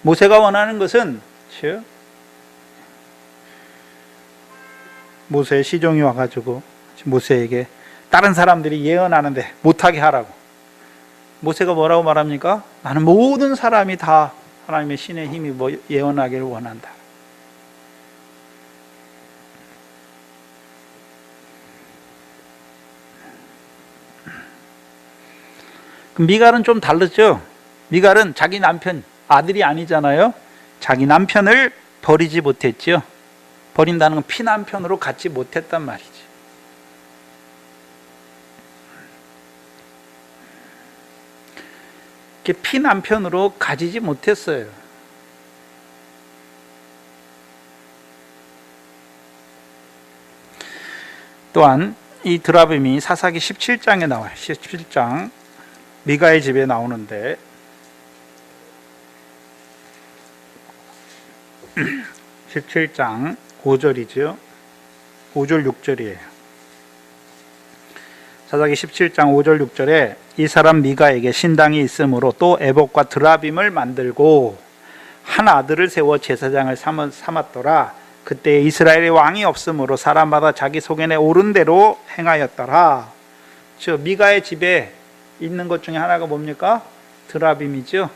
모세가 원하는 것은 모세의 시종이 와가지고 모세에게 다른 사람들이 예언하는데 못하게 하라고. 모세가 뭐라고 말합니까? 나는 모든 사람이 다 하나님의 신의 힘이 예언하기를 원한다. 그럼 미갈은 좀 다르죠. 미갈은 자기 남편, 아들이 아니잖아요. 자기 남편을 버리지 못했죠. 버린다는 건 피남편으로 갖지 못했단 말이지. 피남편으로 가지지 못했어요. 또한 이 드라빔이 사사기 17장에 나와요. 17장 미가의 집에 나오는데 17장 5절이죠. 5절 6절이에요. 사사기 17장 5절 6절에 이 사람 미가에게 신당이 있으므로 또 에봇과 드라빔을 만들고 한 아들을 세워 제사장을 삼았더라. 그때 이스라엘의 왕이 없으므로 사람마다 자기 소견에 오른 대로 행하였더라. 미가의 집에 있는 것 중에 하나가 뭡니까? 드라빔이죠.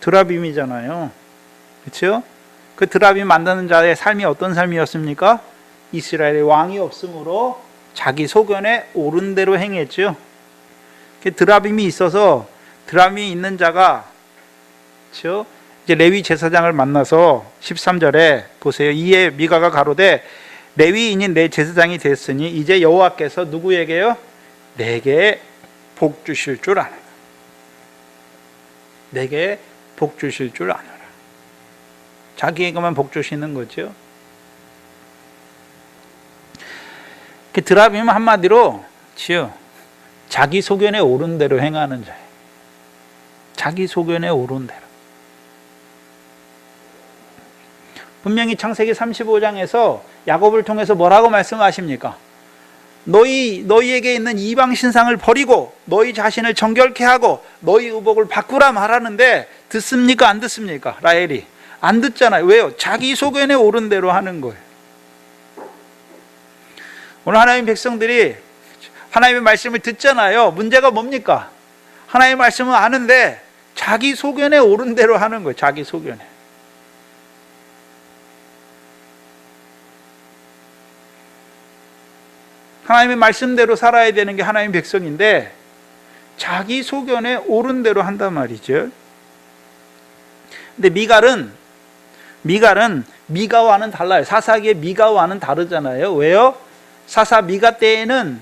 드라빔이잖아요. 그렇죠? 그 드라빔 만드는 자의 삶이 어떤 삶이었습니까? 이스라엘의 왕이 없으므로 자기 소견에 오른 대로 행했죠. 드라빔이 있어서 드라빔이 있는 자가 그렇죠? 이제 레위 제사장을 만나서 13절에 보세요. 이에 미가가 가로되 레위인인 내 제사장이 됐으니 이제 여호와께서 누구에게요? 내게 복 주실 줄 아노라. 내게 복 주실 줄 아노라. 자기에게만 복 주시는 거죠. 드라빔은 한마디로 자기 소견에 오른 대로 행하는 자예요. 자기 소견에 오른 대로. 분명히 창세기 35장에서 야곱을 통해서 뭐라고 말씀하십니까? 너희에게 있는 이방 신상을 버리고 너희 자신을 정결케 하고 너희 의복을 바꾸라 말하는데 듣습니까? 안 듣습니까? 라헬이 안 듣잖아요. 왜요? 자기 소견에 오른 대로 하는 거예요. 오늘 하나님 백성들이 하나님의 말씀을 듣잖아요. 문제가 뭡니까? 하나님의 말씀은 아는데 자기 소견에 오른 대로 하는 거예요. 자기 소견에. 하나님의 말씀대로 살아야 되는 게 하나님의 백성인데 자기 소견에 오른 대로 한단 말이죠. 근데 미갈은 미가와는 달라요. 사사기의 미가와는 다르잖아요. 왜요? 사사 미가 때에는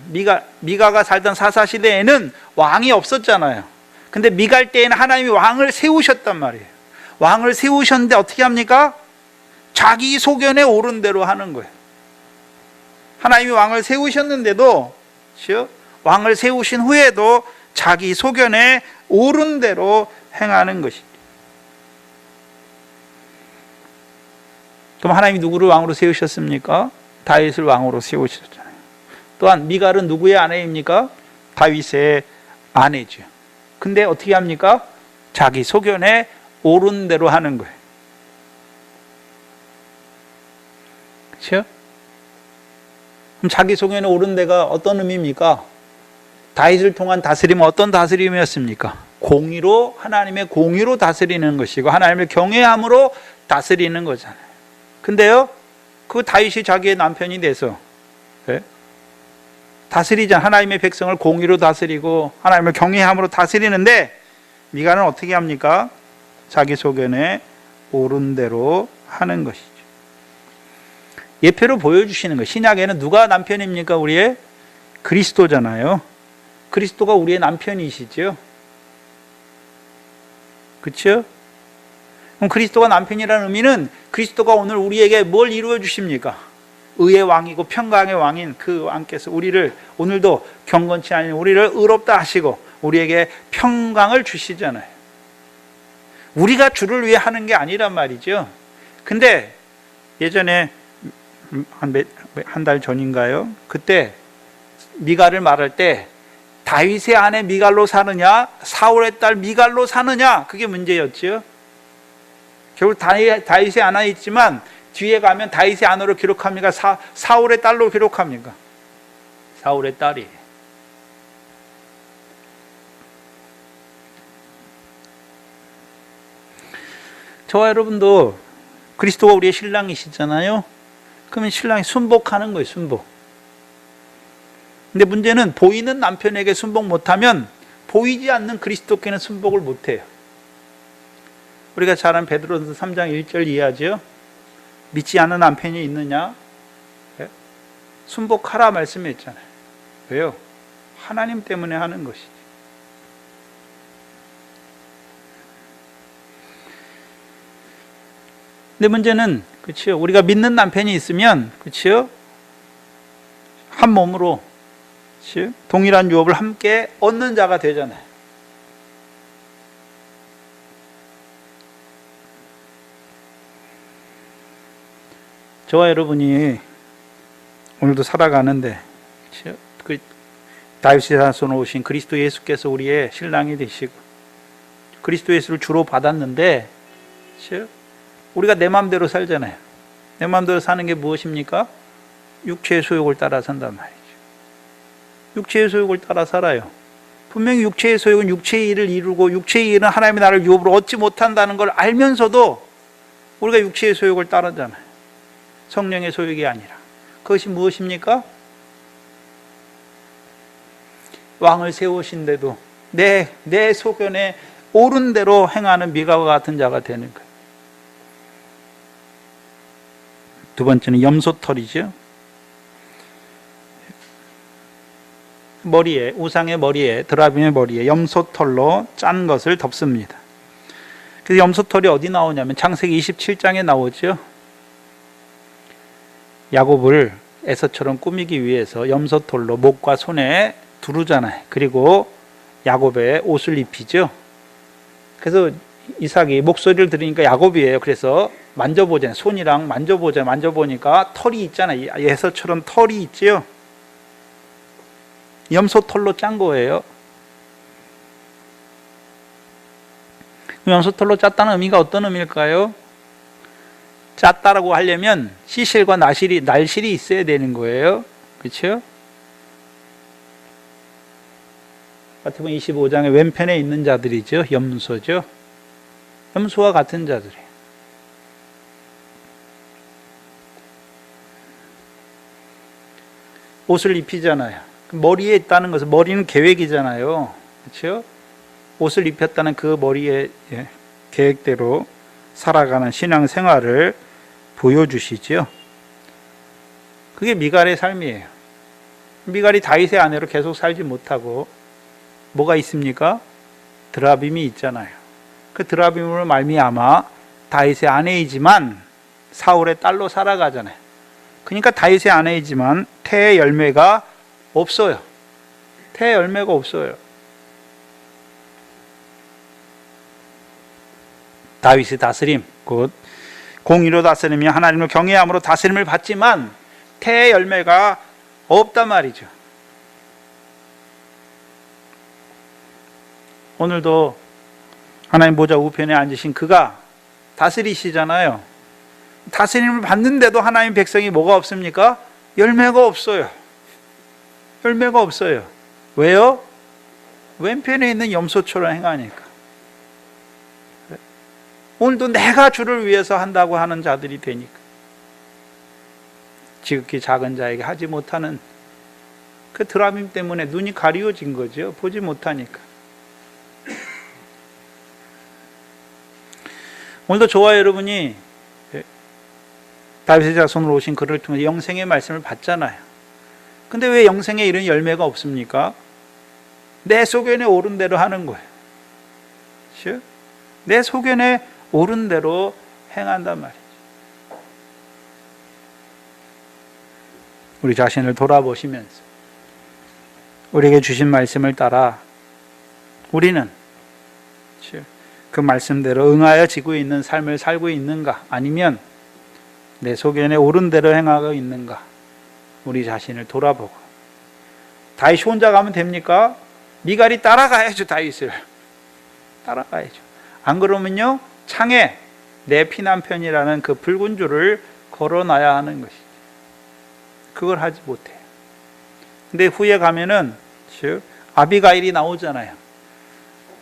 미가가 살던 사사 시대에는 왕이 없었잖아요. 근데 미갈 때에는 하나님이 왕을 세우셨단 말이에요. 왕을 세우셨는데 어떻게 합니까? 자기 소견에 오른 대로 하는 거예요. 하나님이 왕을 세우셨는데도 왕을 세우신 후에도 자기 소견에 오른 대로 행하는 것입니다. 그럼 하나님이 누구를 왕으로 세우셨습니까? 다윗을 왕으로 세우셨잖아요. 또한 미갈은 누구의 아내입니까? 다윗의 아내죠. 근데 어떻게 합니까? 자기 소견에 옳은 대로 하는 거예요. 그렇죠? 그럼 자기 소견에 옳은 데가 어떤 의미입니까? 다윗을 통한 다스림은 어떤 다스림이었습니까? 공의로, 하나님의 공의로 다스리는 것이고 하나님을 경외함으로 다스리는 거잖아요. 근데요, 그 다윗이 자기의 남편이 돼서 다스리자, 하나님의 백성을 공의로 다스리고 하나님을 경외함으로 다스리는데 미가는 어떻게 합니까? 자기 소견에 옳은 대로 하는 것이죠. 예표로 보여주시는 거예요. 신약에는 누가 남편입니까? 우리의 그리스도잖아요. 그리스도가 우리의 남편이시죠. 그렇죠? 그럼 그리스도가 남편이라는 의미는 그리스도가 오늘 우리에게 뭘 이루어 주십니까? 의의 왕이고 평강의 왕인 그 왕께서 우리를 오늘도 경건치 않은 우리를 의롭다 하시고 우리에게 평강을 주시잖아요. 우리가 주를 위해 하는 게 아니란 말이죠. 근데 예전에 한 달 전인가요? 그때 미갈을 말할 때 다윗의 아내 미갈로 사느냐 사울의 딸 미갈로 사느냐 그게 문제였죠. 결국 다윗의 아내 있지만 뒤에 가면 다윗의 아내로 기록합니까? 사울의 딸로 기록합니까? 사울의 딸이. 저와 여러분도 그리스도가 우리의 신랑이시잖아요. 그러면 신랑이 순복하는 거예요. 순복. 근데 문제는 보이는 남편에게 순복 못하면 보이지 않는 그리스도께는 순복을 못해요. 우리가 잘 아는 베드로전서 3장 1절 이해하죠? 믿지 않는 남편이 있느냐? 순복하라 말씀했잖아요. 왜요? 하나님 때문에 하는 것이지. 근데 문제는 그렇죠. 우리가 믿는 남편이 있으면 그렇죠. 한 몸으로 그렇죠? 동일한 유업을 함께 얻는 자가 되잖아요. 저와 여러분이 오늘도 살아가는데 그렇죠? 그 다윗의 자손으로 오신 그리스도 예수께서 우리의 신랑이 되시고 그리스도 예수를 주로 받았는데 그렇죠? 우리가 내 마음대로 살잖아요. 내 마음대로 사는 게 무엇입니까? 육체의 소욕을 따라 산단 말이죠. 육체의 소욕을 따라 살아요. 분명히 육체의 소욕은 육체의 일을 이루고 육체의 일은 하나님의 나라를 유업으로 얻지 못한다는 걸 알면서도 우리가 육체의 소욕을 따르잖아요. 성령의 소욕이 아니라. 그것이 무엇입니까? 왕을 세우신데도 내 소견에 옳은 대로 행하는 미가와 같은 자가 되는 거예요. 두 번째는 염소털이죠. 머리에, 우상의 머리에, 드라빔의 머리에 염소털로 짠 것을 덮습니다. 그래서 염소털이 어디 나오냐면 창세기 27장에 나오죠. 야곱을 에서처럼 꾸미기 위해서 염소털로 목과 손에 두르잖아요. 그리고 야곱의 옷을 입히죠. 그래서 이삭이 목소리를 들으니까 야곱이에요. 그래서 만져보잖아요. 손이랑 만져보니까 털이 있잖아요. 에서처럼 털이 있지요. 염소털로 짠 거예요. 염소털로 짰다는 의미가 어떤 의미일까요? 짰다라고 하려면 시실과 날실이 있어야 되는 거예요. 그렇죠? 마태복음 25장의 왼편에 있는 자들이죠. 염소죠. 염소와 같은 자들이에요. 옷을 입히잖아요. 머리에 있다는 것은 머리는 계획이잖아요. 그렇죠? 옷을 입혔다는 그 머리의 계획대로 살아가는 신앙생활을 보여주시죠. 그게 미갈의 삶이에요. 미갈이 다윗의 아내로 계속 살지 못하고 뭐가 있습니까? 드라빔이 있잖아요. 그 드라빔으로 말미암아 다윗의 아내이지만 사울의 딸로 살아가잖아요. 그러니까 다윗의 아내이지만 태의 열매가 없어요. 태의 열매가 없어요. 다윗의 다스림, 곧 공의로 다스리며 하나님을 경외함으로 다스림을 받지만 태의 열매가 없단 말이죠. 오늘도 하나님 보좌 우편에 앉으신 그가 다스리시잖아요. 다스림을 받는데도 하나님 백성이 뭐가 없습니까? 열매가 없어요. 열매가 없어요. 왜요? 왼편에 있는 염소처럼 행하니까. 오늘도 내가 주를 위해서 한다고 하는 자들이 되니까. 지극히 작은 자에게 하지 못하는 그 드라밈 때문에 눈이 가리워진 거죠. 보지 못하니까. 오늘도 저와 여러분이 다윗의 자손으로 오신 그를 통해 영생의 말씀을 받잖아요. 근데 왜 영생에 이런 열매가 없습니까? 내 소견에 옳은 대로 하는 거예요. 그렇죠? 내 소견에 옳은 대로 행한단 말이죠. 우리 자신을 돌아보시면서 우리에게 주신 말씀을 따라 우리는 그 말씀대로 응하여 지고 있는 삶을 살고 있는가, 아니면 내 소견에 옳은 대로 행하고 있는가, 우리 자신을 돌아보고. 다윗이 혼자 가면 됩니까? 미갈이 따라가야죠. 다윗을 따라가야죠. 안 그러면요, 창에 내 피난편이라는 그 붉은 줄을 걸어놔야 하는 것이죠. 그걸 하지 못해요. 근데 후에 가면은 아비가일이 나오잖아요.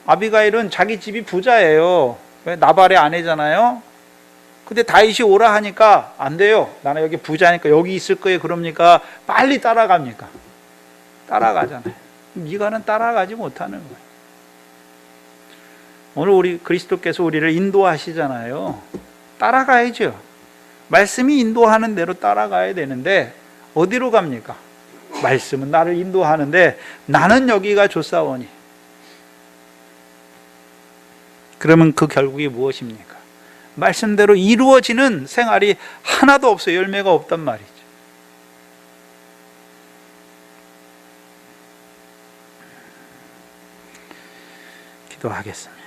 아비가일은 자기 집이 부자예요. 왜? 나발의 아내잖아요. 근데 다윗이 오라 하니까 안 돼요. 나는 여기 부자니까 여기 있을 거예요. 그럽니까? 빨리 따라갑니까? 따라가잖아요. 미갈은 따라가지 못하는 거예요. 오늘 우리 그리스도께서 우리를 인도하시잖아요. 따라가야죠. 말씀이 인도하는 대로 따라가야 되는데 어디로 갑니까? 말씀은 나를 인도하는데 나는 여기가 좋사오니. 그러면 그 결국이 무엇입니까? 말씀대로 이루어지는 생활이 하나도 없어요. 열매가 없단 말이죠. 기도하겠습니다.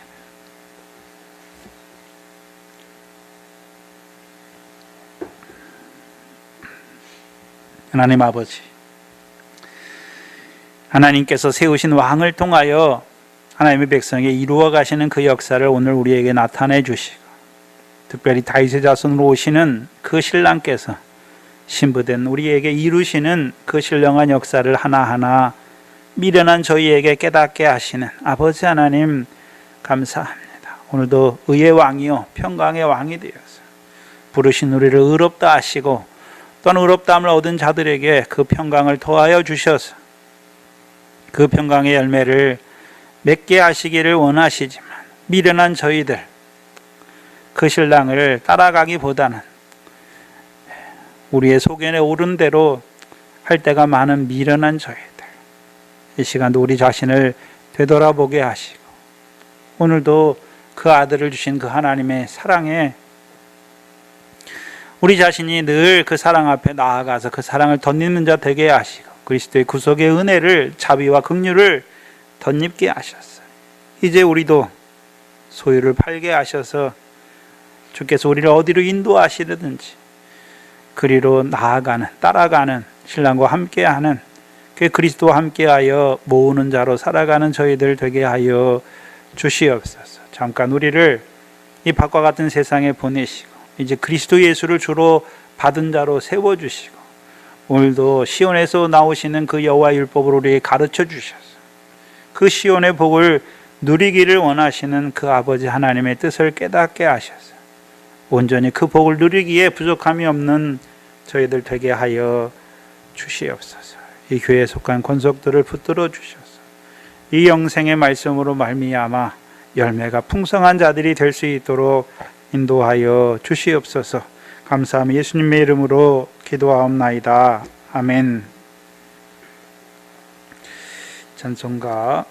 하나님 아버지, 하나님께서 세우신 왕을 통하여 하나님의 백성에게 이루어 가시는 그 역사를 오늘 우리에게 나타내 주시고, 특별히 다윗의 자손으로 오시는 그 신랑께서 신부된 우리에게 이루시는 그 신령한 역사를 하나하나 미련한 저희에게 깨닫게 하시는 아버지 하나님, 감사합니다. 오늘도 의의 왕이요 평강의 왕이 되어서 부르신 우리를 의롭다 하시고, 또한 의롭다함을 얻은 자들에게 그 평강을 더하여 주셔서 그 평강의 열매를 맺게 하시기를 원하시지만, 미련한 저희들 그 신랑을 따라가기보다는 우리의 소견에 오른 대로 할 때가 많은 미련한 저희들, 이 시간도 우리 자신을 되돌아보게 하시고, 오늘도 그 아들을 주신 그 하나님의 사랑에 우리 자신이 늘 그 사랑 앞에 나아가서 그 사랑을 덧입는 자 되게 하시고, 그리스도의 구속의 은혜를, 자비와 긍휼을 덧입게 하셨어요. 이제 우리도 소유를 팔게 하셔서 주께서 우리를 어디로 인도하시든지 그리로 나아가는, 따라가는 신랑과 함께하는, 그 그리스도와 함께하여 모으는 자로 살아가는 저희들 되게 하여 주시옵소서. 잠깐 우리를 이 밖과 같은 세상에 보내시고 이제 그리스도 예수를 주로 받은 자로 세워주시고, 오늘도 시온에서 나오시는 그 여호와 율법을 우리에게 가르쳐 주셔서 그 시온의 복을 누리기를 원하시는 그 아버지 하나님의 뜻을 깨닫게 하셔서 온전히 그 복을 누리기에 부족함이 없는 저희들 되게 하여 주시옵소서. 이 교회에 속한 권속들을 붙들어 주셔서 이 영생의 말씀으로 말미암아 열매가 풍성한 자들이 될 수 있도록 인도하여 주시옵소서. 감사하며 예수님의 이름으로 기도하옵나이다. 아멘. 찬송가